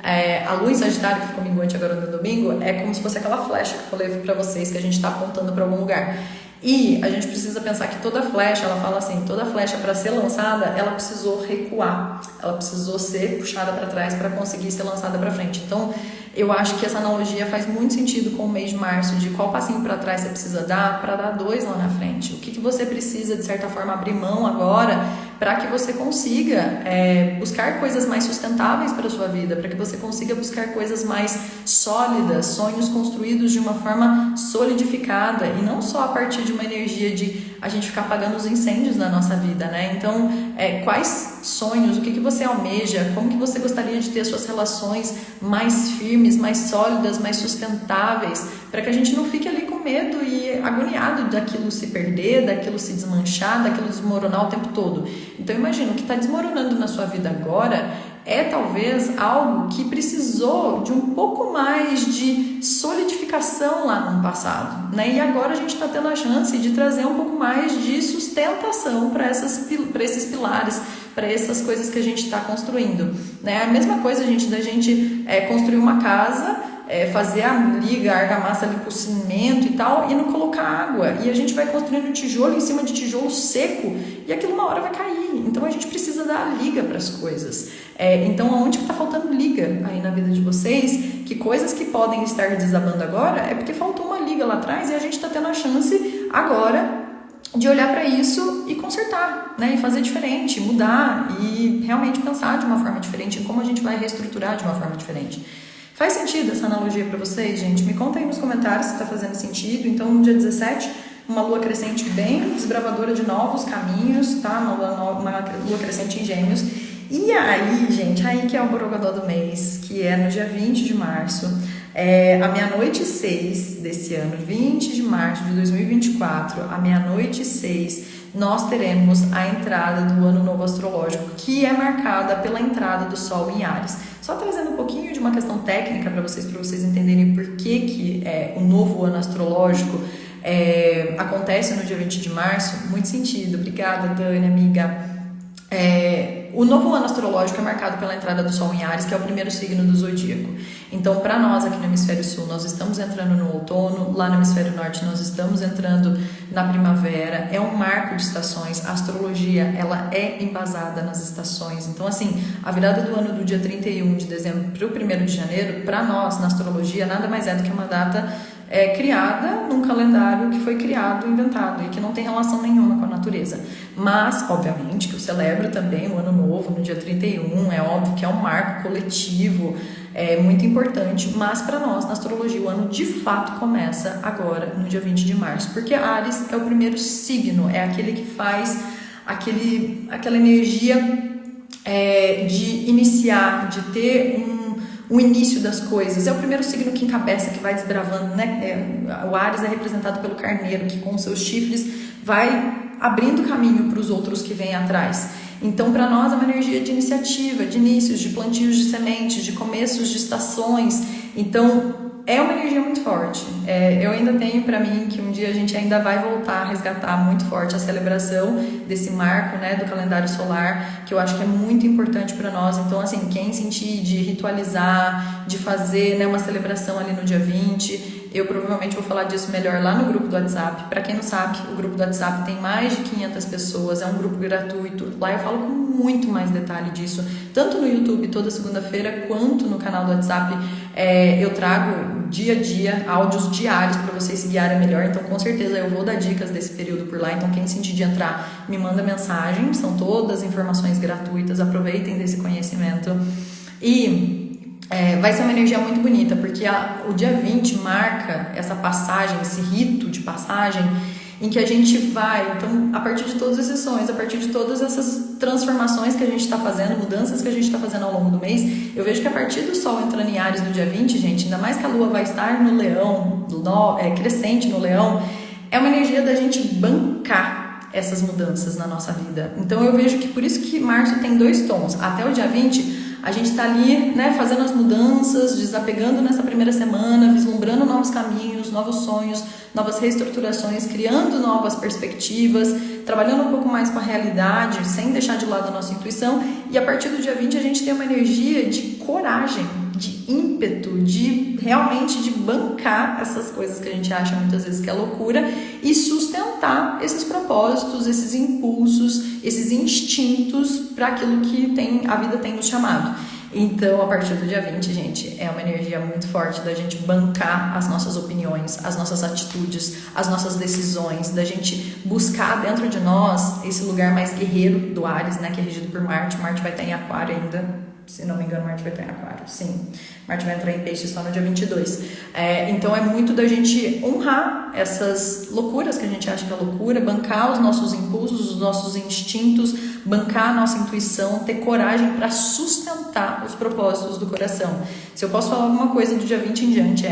a lua em Sagitário, que ficou minguante agora no domingo, é como se fosse aquela flecha que eu falei para vocês, que a gente está apontando para algum lugar. E a gente precisa pensar que toda flecha, ela fala assim, toda flecha para ser lançada, ela precisou recuar, ela precisou ser puxada para trás para conseguir ser lançada para frente. Então, eu acho que essa analogia faz muito sentido com o mês de março, de qual passinho para trás você precisa dar para dar 2 lá na frente. O que você precisa, de certa forma, abrir mão agora para que você consiga buscar coisas mais sustentáveis para a sua vida, para que você consiga buscar coisas mais sólidas, sonhos construídos de uma forma solidificada e não só a partir de uma energia de a gente ficar apagando os incêndios na nossa vida, né? Então, quais sonhos, o que você almeja, como que você gostaria de ter suas relações mais firmes, mais sólidas, mais sustentáveis, para que a gente não fique ali com medo e agoniado daquilo se perder, daquilo se desmanchar, daquilo desmoronar o tempo todo. Então imagina, o que está desmoronando na sua vida agora é talvez algo que precisou de um pouco mais de solidificação lá no passado, né? E agora a gente está tendo a chance de trazer um pouco mais de sustentação para esses pilares, para essas coisas que a gente está construindo, né? A mesma coisa, gente, da gente construir uma casa, fazer a liga, a argamassa ali com o cimento e tal, e não colocar água. E a gente vai construindo tijolo em cima de tijolo seco, e aquilo uma hora vai cair. Então a gente precisa dar a liga para as coisas. Então aonde que está faltando liga aí na vida de vocês? Que coisas que podem estar desabando agora é porque faltou uma liga lá atrás e a gente está tendo a chance agora de olhar para isso e consertar, né? E fazer diferente, mudar e realmente pensar de uma forma diferente em como a gente vai reestruturar de uma forma diferente. Faz sentido essa analogia para vocês, gente? Me conta aí nos comentários se está fazendo sentido. Então, no dia 17, uma lua crescente bem desbravadora de novos caminhos, tá? Uma lua crescente em Gêmeos. E aí, gente, aí que é o borogodó do mês, que é no dia 20 de março, à meia-noite 6 desse ano, 20 de março de 2024, à meia-noite 6, nós teremos a entrada do ano novo astrológico, que é marcada pela entrada do Sol em Áries. Só trazendo um pouquinho de uma questão técnica para vocês entenderem por que o novo ano astrológico acontece no dia 20 de março. Muito sentido. Obrigada, Dani, amiga. O novo ano astrológico é marcado pela entrada do Sol em Áries, que é o primeiro signo do zodíaco. Então, para nós aqui no Hemisfério Sul, nós estamos entrando no outono, lá no Hemisfério Norte nós estamos entrando na primavera. É um marco de estações. A astrologia, ela é embasada nas estações. Então, assim, a virada do ano do dia 31 de dezembro para o 1º de janeiro, para nós, na astrologia, nada mais é do que uma data criada num calendário que foi criado, inventado e que não tem relação nenhuma com a natureza. Mas, obviamente, que eu celebro também o Ano Novo no dia 31, é óbvio que é um marco coletivo, é muito importante, mas para nós, na astrologia, o ano de fato começa agora, no dia 20 de março, porque Áries é o primeiro signo, é aquele que faz aquela energia de iniciar, de ter o início das coisas. É o primeiro signo que encabeça, que vai desbravando, né? O Áries é representado pelo carneiro, que com seus chifres vai abrindo caminho para os outros que vêm atrás. Então, para nós é uma energia de iniciativa, de inícios, de plantios de sementes, de começos de estações. Então, é uma energia muito forte. Eu ainda tenho para mim que um dia a gente ainda vai voltar a resgatar muito forte a celebração desse marco, né, do calendário solar, que eu acho que é muito importante para nós. Então, assim, quem sentir de ritualizar, de fazer, né, uma celebração ali no dia 20, eu provavelmente vou falar disso melhor lá no grupo do WhatsApp. Para quem não sabe, o grupo do WhatsApp tem mais de 500 pessoas, é um grupo gratuito. Lá eu falo com muito mais detalhe disso, tanto no YouTube toda segunda-feira, quanto no canal do WhatsApp. Eu trago dia a dia, áudios diários para vocês se guiarem melhor. Então, com certeza, eu vou dar dicas desse período por lá. Então, quem sentir de entrar, me manda mensagem. São todas informações gratuitas. Aproveitem desse conhecimento. E vai ser uma energia muito bonita, porque o dia 20 marca essa passagem, esse rito de passagem, em que a gente vai, então, a partir de todos esses sonhos, a partir de todas essas transformações que a gente está fazendo, mudanças que a gente está fazendo ao longo do mês, eu vejo que a partir do Sol entrando em Áries no dia 20, gente, ainda mais que a Lua vai estar no Leão, crescente no Leão, é uma energia da gente bancar essas mudanças na nossa vida. Então, eu vejo que por isso que março tem 2 tons. Até o dia 20, a gente está ali, né, fazendo as mudanças, desapegando nessa primeira semana, vislumbrando novos caminhos, novos sonhos, novas reestruturações, criando novas perspectivas, trabalhando um pouco mais com a realidade, sem deixar de lado a nossa intuição. E a partir do dia 20 a gente tem uma energia de coragem, de ímpeto, de realmente de bancar essas coisas que a gente acha muitas vezes que é loucura e sustentar esses propósitos, esses impulsos, esses instintos para aquilo que a vida tem nos chamado. Então, a partir do dia 20, gente, é uma energia muito forte da gente bancar as nossas opiniões, as nossas atitudes, as nossas decisões, da gente buscar dentro de nós esse lugar mais guerreiro do Áries, né, que é regido por Marte. Marte vai estar em Aquário ainda. Se não me engano, Marte vai estar em Aquário, sim. Marte vai entrar em Peixes só no dia 22. Então, é muito da gente honrar essas loucuras que a gente acha que é loucura, bancar os nossos impulsos, os nossos instintos, bancar a nossa intuição, ter coragem para sustentar os propósitos do coração. Se eu posso falar alguma coisa do dia 20 em diante,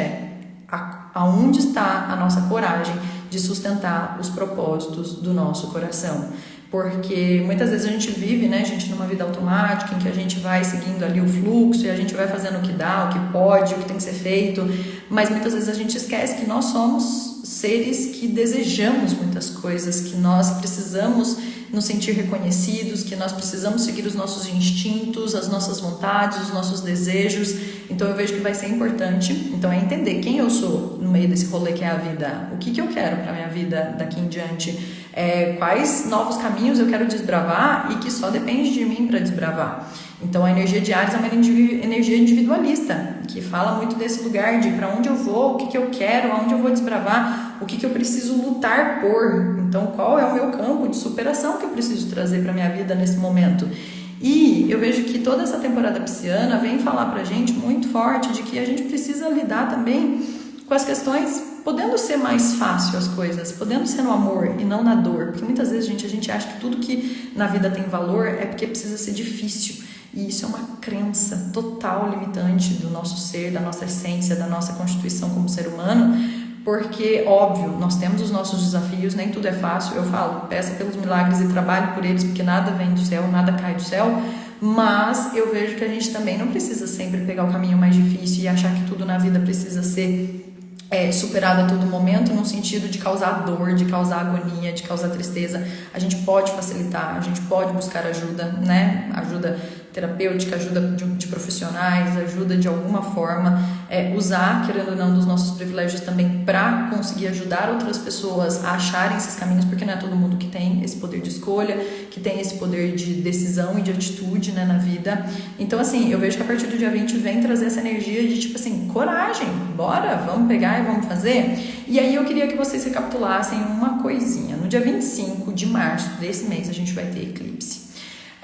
aonde está a nossa coragem de sustentar os propósitos do nosso coração. Porque muitas vezes a gente vive, né, gente, numa vida automática, em que a gente vai seguindo ali o fluxo e a gente vai fazendo o que dá, o que pode, o que tem que ser feito, mas muitas vezes a gente esquece que nós somos seres que desejamos muitas coisas, que nós precisamos nos sentir reconhecidos, que nós precisamos seguir os nossos instintos, as nossas vontades, os nossos desejos. Então eu vejo que vai ser importante. Então é entender quem eu sou no meio desse rolê que é a vida, o que eu quero para minha vida daqui em diante, quais novos caminhos eu quero desbravar e que só depende de mim para desbravar. Então a energia de Áries é uma energia individualista, que fala muito desse lugar de para onde eu vou, o que eu quero, aonde eu vou desbravar, o que eu preciso lutar por. Então qual é o meu campo de superação que eu preciso trazer para minha vida nesse momento. E eu vejo que toda essa temporada pisciana vem falar pra gente muito forte de que a gente precisa lidar também com as questões, podendo ser mais fácil as coisas, podendo ser no amor e não na dor. Porque muitas vezes, gente, a gente acha que tudo que na vida tem valor é porque precisa ser difícil. E isso é uma crença total limitante do nosso ser, da nossa essência, da nossa constituição como ser humano. Porque, óbvio, nós temos os nossos desafios, nem tudo é fácil. Eu falo, peça pelos milagres e trabalhe por eles, porque nada vem do céu, nada cai do céu. Mas eu vejo que a gente também não precisa sempre pegar o caminho mais difícil e achar que tudo na vida precisa ser superado a todo momento, no sentido de causar dor, de causar agonia, de causar tristeza. A gente pode facilitar, a gente pode buscar ajuda, né? Ajuda terapêutica, ajuda de profissionais, ajuda de alguma forma, usar, querendo ou não, dos nossos privilégios também para conseguir ajudar outras pessoas a acharem esses caminhos, porque não é todo mundo que tem esse poder de escolha, que tem esse poder de decisão e de atitude, né, na vida. Então, assim, eu vejo que a partir do dia 20 vem trazer essa energia de, tipo assim, coragem, bora, vamos pegar e vamos fazer. E aí eu queria que vocês recapitulassem uma coisinha. No dia 25 de março desse mês a gente vai ter eclipse.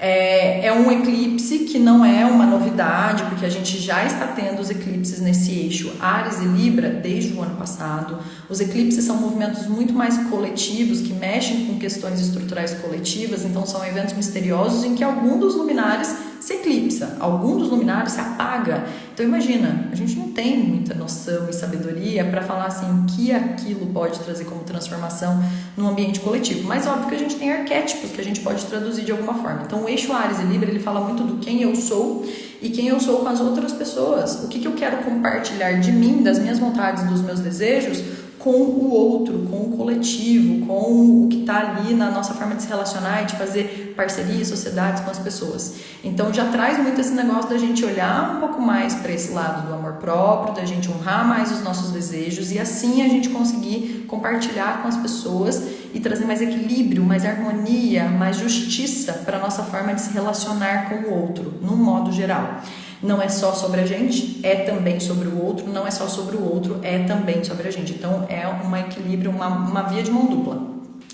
É um eclipse que não é uma novidade, porque a gente já está tendo os eclipses nesse eixo Áries e Libra desde o ano passado. Os eclipses são movimentos muito mais coletivos, que mexem com questões estruturais coletivas, então são eventos misteriosos em que algum dos luminares se eclipsa, algum dos luminares se apaga. Então imagina, a gente não tem muita noção e sabedoria para falar assim que aquilo pode trazer como transformação no ambiente coletivo, mas óbvio que a gente tem arquétipos que a gente pode traduzir de alguma forma. Então o eixo Áries e Libra, ele fala muito do quem eu sou e quem eu sou com as outras pessoas, o que eu quero compartilhar de mim, das minhas vontades, dos meus desejos, com o outro, com o coletivo, com o que está ali na nossa forma de se relacionar e de fazer parcerias, sociedades com as pessoas. Então já traz muito esse negócio da gente olhar um pouco mais para esse lado do amor próprio, da gente honrar mais os nossos desejos e assim a gente conseguir compartilhar com as pessoas e trazer mais equilíbrio, mais harmonia, mais justiça para a nossa forma de se relacionar com o outro, num modo geral. Não é só sobre a gente, é também sobre o outro, não é só sobre o outro, é também sobre a gente. Então é um equilíbrio, uma via de mão dupla.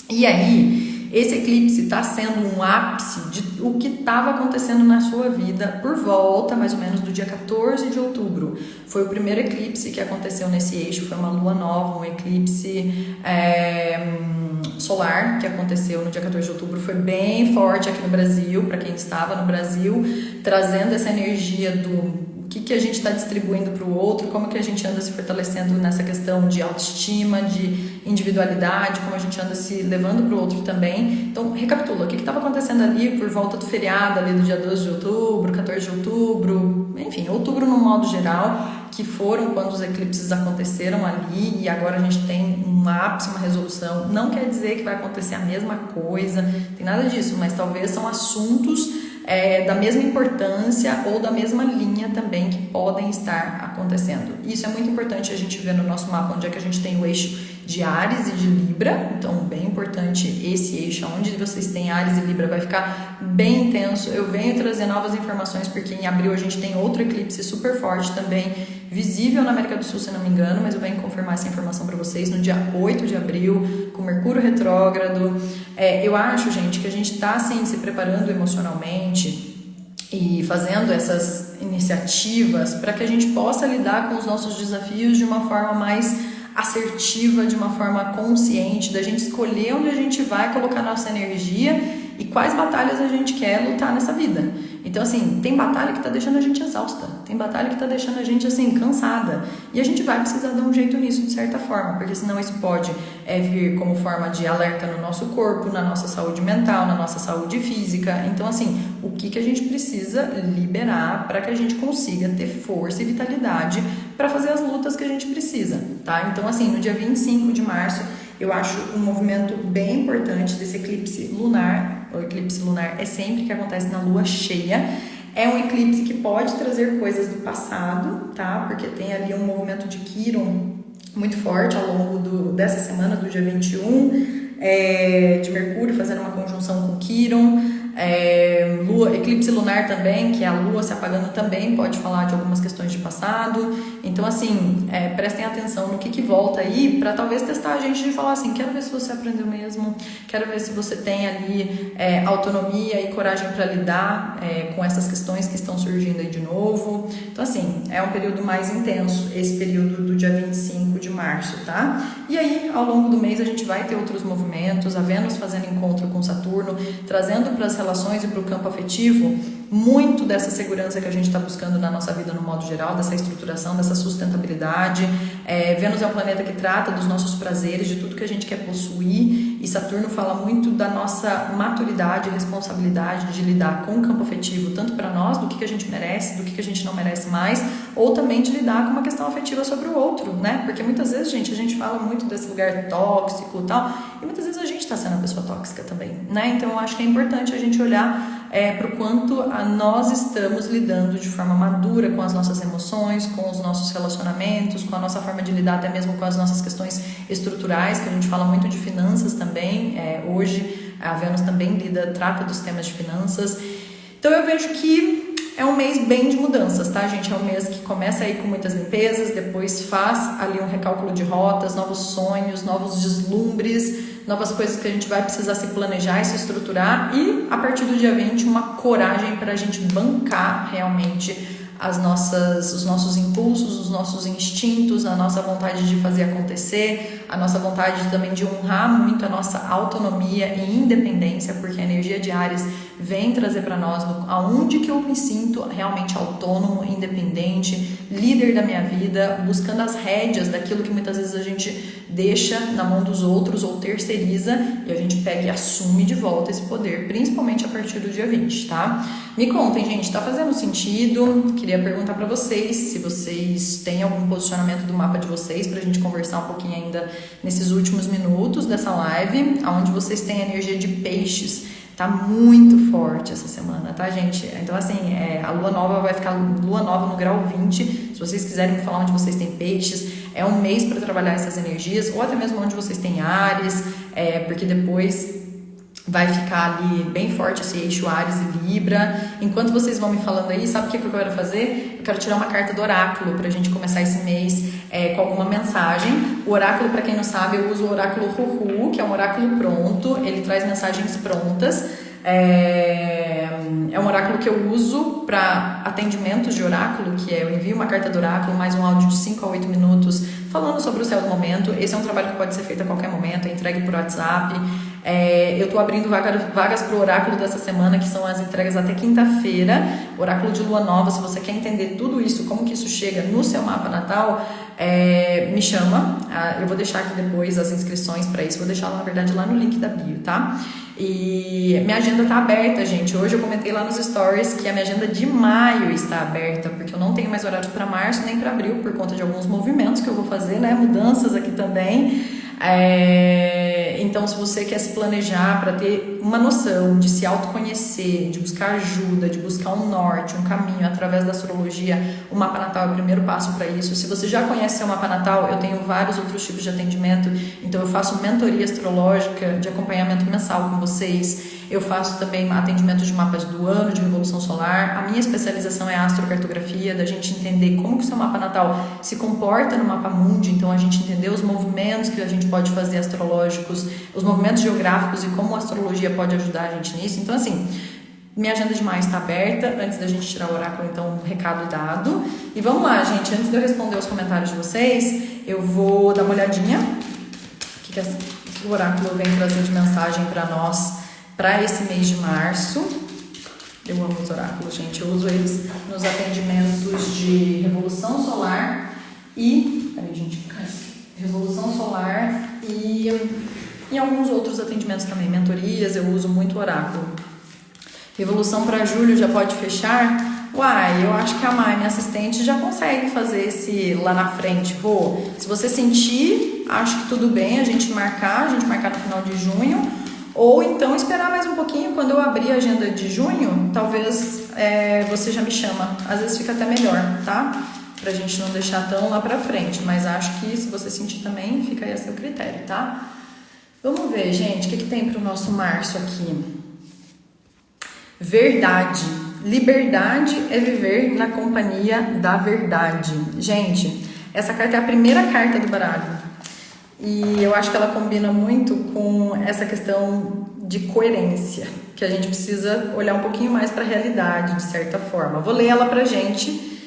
E aí, esse eclipse está sendo um ápice de o que estava acontecendo na sua vida por volta, mais ou menos, do dia 14 de outubro. Foi o primeiro eclipse que aconteceu nesse eixo, foi uma lua nova, um eclipse solar que aconteceu no dia 14 de outubro, foi bem forte aqui no Brasil, para quem estava no Brasil, trazendo essa energia do que a gente está distribuindo para o outro, como que a gente anda se fortalecendo nessa questão de autoestima, de individualidade, como a gente anda se levando para o outro também. Então, recapitula, o que estava acontecendo ali por volta do feriado, ali do dia 12 de outubro, 14 de outubro, enfim, outubro no modo geral, que foram quando os eclipses aconteceram ali e agora a gente tem um ápice, uma resolução. Não quer dizer que vai acontecer a mesma coisa, tem nada disso, mas talvez são assuntos da mesma importância ou da mesma linha também que podem estar acontecendo. Isso é muito importante a gente ver no nosso mapa onde é que a gente tem o eixo de Áries e de Libra, então bem importante esse eixo, onde vocês têm Áries e Libra vai ficar bem intenso. Eu venho trazer novas informações porque em abril a gente tem outro eclipse super forte também, visível na América do Sul, se não me engano, mas eu venho confirmar essa informação para vocês no dia 8 de abril, com Mercúrio retrógrado. Eu acho, gente, que a gente está assim, se preparando emocionalmente e fazendo essas iniciativas para que a gente possa lidar com os nossos desafios de uma forma mais assertiva, de uma forma consciente, da gente escolher onde a gente vai colocar nossa energia e quais batalhas a gente quer lutar nessa vida. Então, assim, tem batalha que tá deixando a gente exausta, tem batalha que tá deixando a gente, assim, cansada. E a gente vai precisar dar um jeito nisso, de certa forma, porque senão isso pode vir como forma de alerta no nosso corpo, na nossa saúde mental, na nossa saúde física. Então, assim, o que a gente precisa liberar para que a gente consiga ter força e vitalidade para fazer as lutas que a gente precisa, tá? Então, assim, no dia 25 de março, eu acho um movimento bem importante desse eclipse lunar o eclipse lunar é sempre que acontece na lua cheia. É um eclipse que pode trazer coisas do passado, tá? Porque tem ali um movimento de Quiron muito forte ao longo dessa semana, do dia 21, de Mercúrio fazendo uma conjunção com Quiron. Eclipse lunar também, que é a lua se apagando, também pode falar de algumas questões de passado. Então assim, prestem atenção no que volta aí, para talvez testar a gente de falar assim, quero ver se você aprendeu mesmo, quero ver se você tem ali autonomia e coragem para lidar com essas questões que estão surgindo aí de novo. Então assim, é um período mais intenso, esse período do dia 25 de março, tá? E aí, ao longo do mês, a gente vai ter outros movimentos, a Vênus fazendo encontro com Saturno, trazendo para as relações e para o campo afetivo muito dessa segurança que a gente está buscando na nossa vida no modo geral, dessa estruturação, dessa sustentabilidade. Vênus é um planeta que trata dos nossos prazeres, de tudo que a gente quer possuir, e Saturno fala muito da nossa maturidade e responsabilidade de lidar com o campo afetivo, tanto para nós, do que a gente merece, do que a gente não merece mais, ou também de lidar com uma questão afetiva sobre o outro, né? Porque muitas vezes, gente, a gente fala muito desse lugar tóxico e tal, e muitas vezes a gente está sendo a pessoa tóxica também, né? Então eu acho que é importante a gente olhar para o quanto nós estamos lidando de forma madura com as nossas emoções, com os nossos relacionamentos, com a nossa forma de lidar até mesmo com as nossas questões estruturais, que a gente fala muito de finanças também. Hoje a Vênus também trata dos temas de finanças. Então eu vejo que é um mês bem de mudanças, tá, gente? É um mês que começa aí com muitas limpezas, depois faz ali um recálculo de rotas, novos sonhos, novos deslumbres, novas coisas que a gente vai precisar se planejar e se estruturar, e a partir do dia 20 uma coragem para a gente bancar realmente os nossos impulsos, os nossos instintos, a nossa vontade de fazer acontecer, a nossa vontade também de honrar muito a nossa autonomia e independência, porque a energia de Áries vem trazer para nós aonde que eu me sinto realmente autônomo, independente, líder da minha vida, buscando as rédeas daquilo que muitas vezes a gente deixa na mão dos outros ou terceiriza, e a gente pega e assume de volta esse poder, principalmente a partir do dia 20, tá? Me contem, gente, tá fazendo sentido? Queria perguntar para vocês se vocês têm algum posicionamento do mapa de vocês, pra gente conversar um pouquinho ainda nesses últimos minutos dessa live, onde vocês têm a energia de peixes. Tá muito forte essa semana, tá, gente? Então, assim, a lua nova vai ficar lua nova no grau 20. Se vocês quiserem me falar onde vocês têm peixes, é um mês para trabalhar essas energias, ou até mesmo onde vocês têm Áries, porque depois vai ficar ali bem forte esse eixo Áries e Libra. Enquanto vocês vão me falando aí, sabe o que eu quero fazer? Eu quero tirar uma carta do oráculo pra gente começar esse mês com alguma mensagem. O oráculo, pra quem não sabe, eu uso o oráculo Huhu, que é um oráculo pronto, ele traz mensagens prontas. É um oráculo que eu uso para atendimentos de oráculo, que eu envio uma carta do oráculo, mais um áudio de 5 a 8 minutos falando sobre o céu do momento. Esse é um trabalho que pode ser feito a qualquer momento, é entregue por WhatsApp. Eu estou abrindo vagas para o oráculo dessa semana, que são as entregas até quinta-feira, oráculo de lua nova. Se você quer entender tudo isso, como que isso chega no seu mapa natal, me chama. Eu vou deixar aqui depois as inscrições para isso, vou deixar na verdade lá no link da bio, tá? E minha agenda tá aberta, gente. Hoje eu comentei lá nos stories que a minha agenda de maio está aberta, porque eu não tenho mais horário para março nem para abril, por conta de alguns movimentos que eu vou fazer, né? Mudanças aqui também. Então, se você quer se planejar para ter uma noção de se autoconhecer, de buscar ajuda, de buscar um norte, um caminho através da astrologia, o mapa natal é o primeiro passo para isso. Se você já conhece seu mapa natal, eu tenho vários outros tipos de atendimento. Então, eu faço mentoria astrológica de acompanhamento mensal com vocês. Eu faço também atendimento de mapas do ano, de revolução solar. A minha especialização é a astrocartografia, da gente entender como que o seu mapa natal se comporta no mapa mundi. Então, a gente entender os movimentos que a gente pode fazer astrológicos, os movimentos geográficos e como a astrologia pode ajudar a gente nisso. Então, assim, minha agenda de maio está aberta. Antes da gente tirar o oráculo, então, um recado dado. E vamos lá, gente. Antes de eu responder os comentários de vocês, eu vou dar uma olhadinha. O que o oráculo vem trazer de mensagem para nós para esse mês de março. Eu amo os oráculos, gente. Eu uso eles nos atendimentos de revolução solar e... Peraí, gente. Revolução solar e em alguns outros atendimentos também. Mentorias, eu uso muito oráculo. Revolução para julho já pode fechar? Uai, eu acho que a Mai, minha assistente, já consegue fazer esse lá na frente. Se você sentir, acho que tudo bem a gente marcar no final de junho. Ou então esperar mais um pouquinho, quando eu abrir a agenda de junho, talvez você já me chama. Às vezes fica até melhor, tá? Pra gente não deixar tão lá pra frente. Mas acho que se você sentir também, fica aí a seu critério, tá? Vamos ver, gente, o que tem pro nosso março aqui? Verdade. Liberdade é viver na companhia da verdade. Gente, essa carta é a primeira carta do baralho. E eu acho que ela combina muito com essa questão de coerência, que a gente precisa olhar um pouquinho mais para a realidade, de certa forma. Vou ler ela pra gente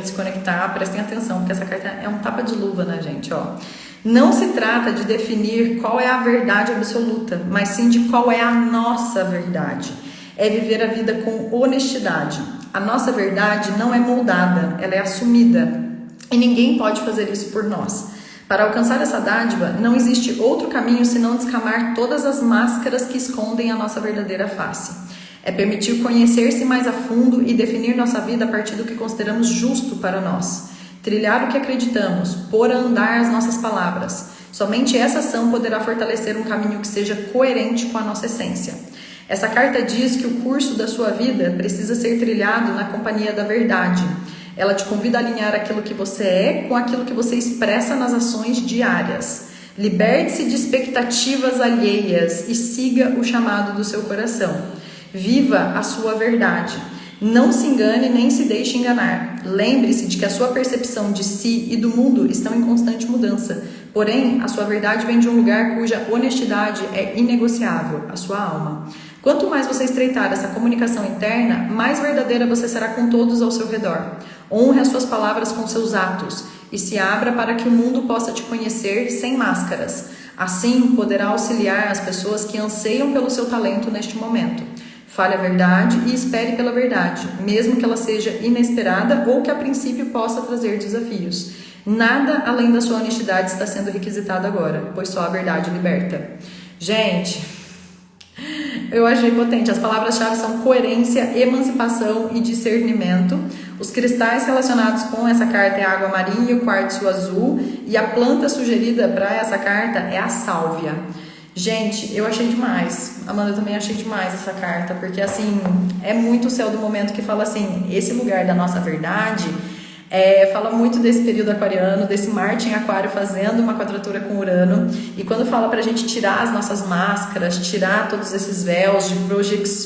se conectar. Prestem atenção, porque essa carta é um tapa de luva na gente, ó. Não se trata de definir qual é a verdade absoluta, mas sim de qual é a nossa verdade. É viver a vida com honestidade. A nossa verdade não é moldada, ela é assumida. E ninguém pode fazer isso por nós. Para alcançar essa dádiva, não existe outro caminho senão descamar todas as máscaras que escondem a nossa verdadeira face. É permitir conhecer-se mais a fundo e definir nossa vida a partir do que consideramos justo para nós. Trilhar o que acreditamos, pôr a andar as nossas palavras. Somente essa ação poderá fortalecer um caminho que seja coerente com a nossa essência. Essa carta diz que o curso da sua vida precisa ser trilhado na companhia da verdade. Ela te convida a alinhar aquilo que você é com aquilo que você expressa nas ações diárias. Liberte-se de expectativas alheias e siga o chamado do seu coração. Viva a sua verdade. Não se engane nem se deixe enganar. Lembre-se de que a sua percepção de si e do mundo estão em constante mudança. Porém, a sua verdade vem de um lugar cuja honestidade é inegociável, a sua alma. Quanto mais você estreitar essa comunicação interna, mais verdadeira você será com todos ao seu redor. Honre as suas palavras com seus atos e se abra para que o mundo possa te conhecer sem máscaras. Assim, poderá auxiliar as pessoas que anseiam pelo seu talento neste momento. Fale a verdade e espere pela verdade, mesmo que ela seja inesperada ou que a princípio possa trazer desafios. Nada além da sua honestidade está sendo requisitado agora, pois só a verdade liberta. Gente, eu achei potente. As palavras-chave são coerência, emancipação e discernimento. Os cristais relacionados com essa carta é a água marinha e o quartzo azul. E a planta sugerida para essa carta é a sálvia. Gente, eu achei demais. Amanda, eu também achei demais essa carta, porque assim, é muito o céu do momento que fala assim, esse lugar da nossa verdade, fala muito desse período aquariano, desse Marte em Aquário fazendo uma quadratura com Urano, e quando fala pra gente tirar as nossas máscaras, tirar todos esses véus de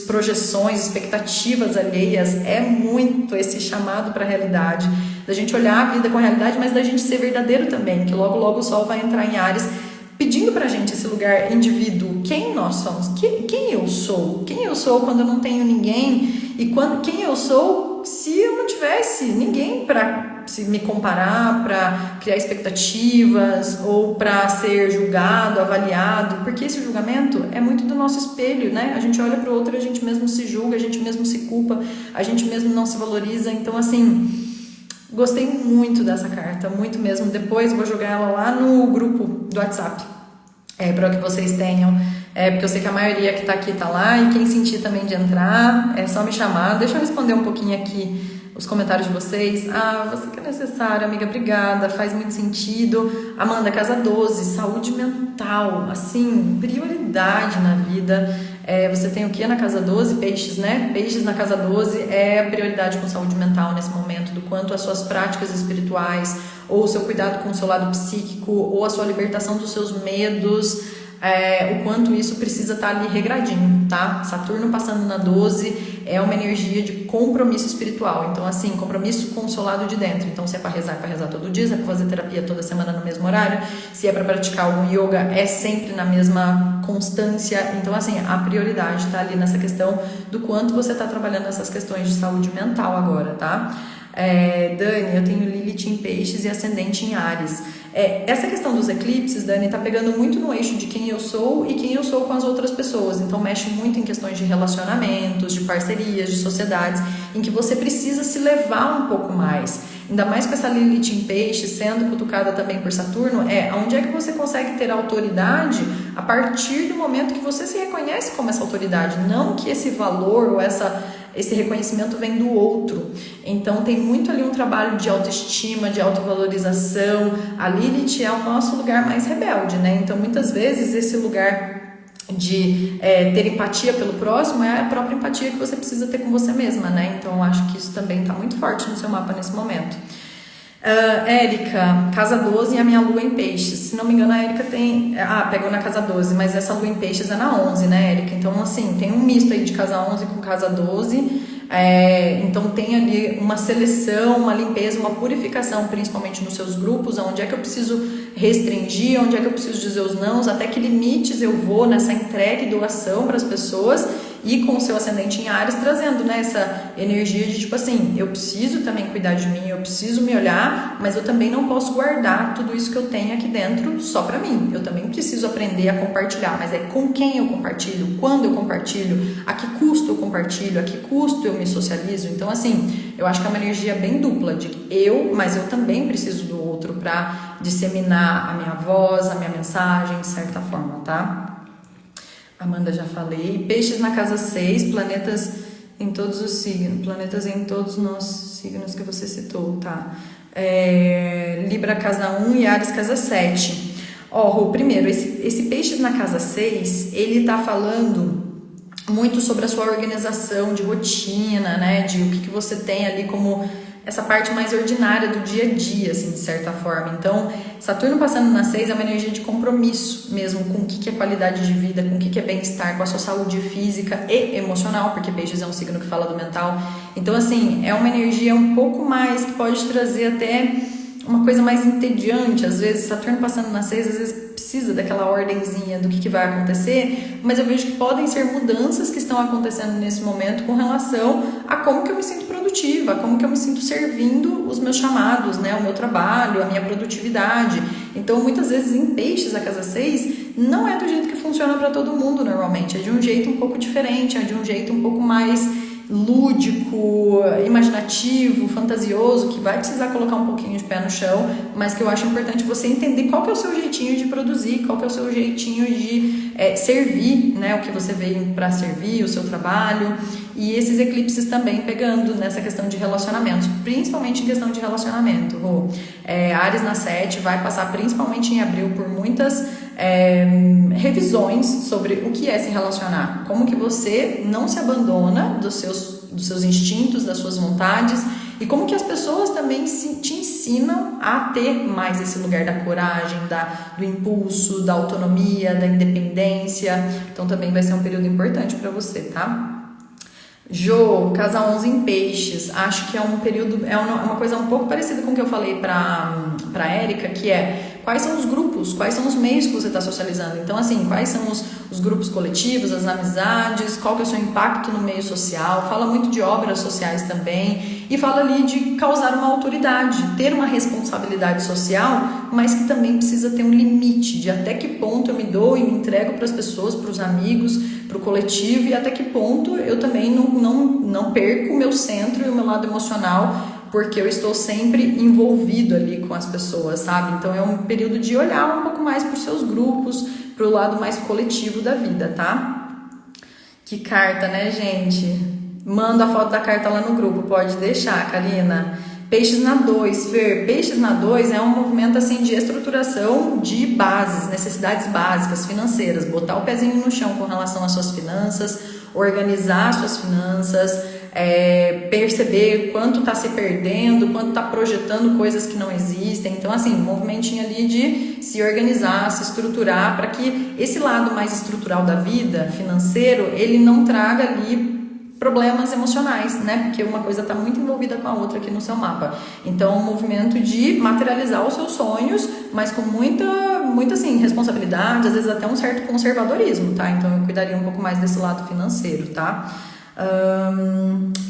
projeções, expectativas alheias, é muito esse chamado pra realidade, da gente olhar a vida com a realidade, mas da gente ser verdadeiro também, que logo logo o Sol vai entrar em Áries, pedindo pra gente esse lugar indivíduo, quem nós somos, quem eu sou quando eu não tenho ninguém, e quem eu sou se eu não tivesse ninguém para se me comparar, para criar expectativas ou para ser julgado, avaliado, porque esse julgamento é muito do nosso espelho, né? A gente olha para o outro, a gente mesmo se julga, a gente mesmo se culpa, a gente mesmo não se valoriza. Então, assim, gostei muito dessa carta, muito mesmo. Depois vou jogar ela lá no grupo do WhatsApp, para que vocês tenham, porque eu sei que a maioria que tá aqui tá lá, e quem sentir também de entrar, é só me chamar. Deixa eu responder um pouquinho aqui os comentários de vocês. Você que é necessário, amiga, obrigada, faz muito sentido. Amanda, casa 12, saúde mental, assim, prioridade na vida. Você tem o que na casa 12? Peixes, né? Peixes na casa 12 é prioridade com saúde mental nesse momento, do quanto as suas práticas espirituais, ou o seu cuidado com o seu lado psíquico, ou a sua libertação dos seus medos, o quanto isso precisa estar ali regradinho, tá? Saturno passando na 12 é uma energia de compromisso espiritual. Então, assim, compromisso com o seu lado de dentro. Então, se é para rezar todo dia, se é para fazer terapia toda semana no mesmo horário, se é para praticar algum yoga, é sempre na mesma constância. Então, assim, a prioridade tá ali nessa questão do quanto você tá trabalhando essas questões de saúde mental agora, tá? Dani, eu tenho Lilith em Peixes e Ascendente em Áries. Essa questão dos eclipses, Dani, tá pegando muito no eixo de quem eu sou e quem eu sou com as outras pessoas. Então mexe muito em questões de relacionamentos, de parcerias, de sociedades, em que você precisa se levar um pouco mais. Ainda mais com essa Lilith em Peixes sendo cutucada também por Saturno, onde é que você consegue ter autoridade a partir do momento que você se reconhece como essa autoridade, não que esse valor ou esse reconhecimento vem do outro. Então tem muito ali um trabalho de autoestima, de autovalorização. A Lilith é o nosso lugar mais rebelde, né? Então muitas vezes esse lugar ter empatia pelo próximo é a própria empatia que você precisa ter com você mesma, né? Então eu acho que isso também está muito forte no seu mapa nesse momento. Érica, casa 12 e a minha lua em peixes. Se não me engano, a Érica tem... pegou na casa 12, mas essa lua em peixes é na 11, né, Érica? Então, assim, tem um misto aí de casa 11 com casa 12. Então tem ali uma seleção, uma limpeza, uma purificação, principalmente nos seus grupos, onde é que eu preciso restringir, onde é que eu preciso dizer os nãos, até que limites eu vou nessa entrega e doação para as pessoas, e com o seu ascendente em Áries trazendo, né, essa energia de tipo assim, eu preciso também cuidar de mim, eu preciso me olhar, mas eu também não posso guardar tudo isso que eu tenho aqui dentro só para mim, eu também preciso aprender a compartilhar, mas é com quem eu compartilho, quando eu compartilho, a que custo eu compartilho, a que custo eu me socializo. Então assim, eu acho que é uma energia bem dupla de mas eu também preciso do outro para disseminar a minha voz, a minha mensagem de certa forma, tá? Amanda, já falei. Peixes na casa 6, planetas em todos os signos, planetas em todos os nossos signos que você citou, tá? Libra casa 1 e Áries casa 7. Primeiro, esse peixes na casa 6, ele tá falando muito sobre a sua organização de rotina, né? De o que você tem ali como essa parte mais ordinária do dia a dia, assim, de certa forma. Então, Saturno passando na 6 é uma energia de compromisso mesmo com o que é qualidade de vida, com o que é bem-estar, com a sua saúde física e emocional, porque Peixes é um signo que fala do mental. Então, assim, é uma energia um pouco mais que pode trazer até uma coisa mais entediante. Às vezes, Saturno passando na 6, às vezes precisa daquela ordenzinha do que vai acontecer, mas eu vejo que podem ser mudanças que estão acontecendo nesse momento com relação a como que eu me sinto produtiva, como que eu me sinto servindo os meus chamados, né, o meu trabalho, a minha produtividade. Então, muitas vezes em Peixes, a casa 6, não é do jeito que funciona para todo mundo normalmente, é de um jeito um pouco diferente, é de um jeito um pouco mais lúdico, imaginativo, fantasioso, que vai precisar colocar um pouquinho de pé no chão, mas que eu acho importante você entender qual que é o seu jeitinho de produzir, qual que é o seu jeitinho de servir, né, o que você veio para servir, o seu trabalho. E esses eclipses também pegando nessa questão de relacionamentos, principalmente em questão de relacionamento. Áries na 7 vai passar principalmente em abril por muitas revisões sobre o que é se relacionar, como que você não se abandona dos seus instintos, das suas vontades, e como que as pessoas também te ensinam a ter mais esse lugar da coragem, do impulso, da autonomia, da independência. Então também vai ser um período importante para você, tá? Jô, casa 11 em Peixes, acho que é um período, é uma coisa um pouco parecida com o que eu falei para Érica, que é quais são os grupos, quais são os meios que você está socializando. Então, assim, quais são os grupos coletivos, as amizades, qual que é o seu impacto no meio social. Fala muito de obras sociais também, e fala ali de causar uma autoridade, ter uma responsabilidade social, mas que também precisa ter um limite de até que ponto eu me dou e me entrego para as pessoas, para os amigos, para o coletivo, e até que ponto eu também não perco o meu centro e o meu lado emocional, porque eu estou sempre envolvido ali com as pessoas, sabe? Então é um período de olhar um pouco mais para os seus grupos, para o lado mais coletivo da vida, tá? Que carta, né, gente? Manda a foto da carta lá no grupo, pode deixar, Karina. Peixes na 2, Fer. Peixes na 2 é um movimento assim de estruturação de bases, necessidades básicas financeiras, botar o pezinho no chão com relação às suas finanças, organizar suas finanças, perceber quanto está se perdendo, quanto está projetando coisas que não existem. Então, assim, um movimentinho ali de se organizar, se estruturar, para que esse lado mais estrutural da vida, financeiro, ele não traga ali problemas emocionais, né? Porque uma coisa está muito envolvida com a outra aqui no seu mapa. Então, um movimento de materializar os seus sonhos, mas com muita assim, responsabilidade, às vezes até um certo conservadorismo, tá? Então, eu cuidaria um pouco mais desse lado financeiro, tá?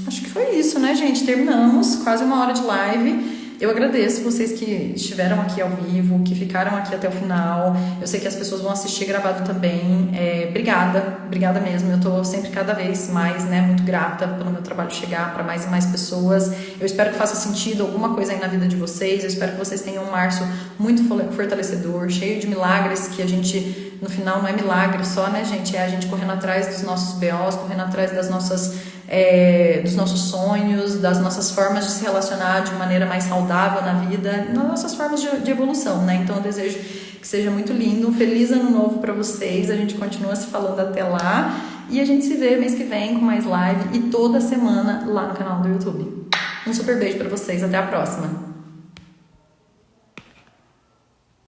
Acho que foi isso, né, gente? Terminamos, quase 1 hora de live. Eu agradeço vocês que estiveram aqui ao vivo, que ficaram aqui até o final. Eu sei que as pessoas vão assistir gravado também. Obrigada mesmo. Eu tô sempre cada vez mais, né, muito grata pelo meu trabalho chegar para mais e mais pessoas. Eu espero que faça sentido alguma coisa aí na vida de vocês. Eu espero que vocês tenham um março muito fortalecedor, cheio de milagres, que a gente, no final, não é milagre só, né, gente? É a gente correndo atrás dos nossos BOs, correndo atrás das nossas dos nossos sonhos, das nossas formas de se relacionar de maneira mais saudável na vida, nas nossas formas de evolução, né? Então eu desejo Que seja muito lindo. Um feliz ano novo para vocês. A gente continua se falando até lá. E a gente se vê mês que vem com mais live e toda semana lá no canal do YouTube. Um super beijo para vocês. Até a próxima.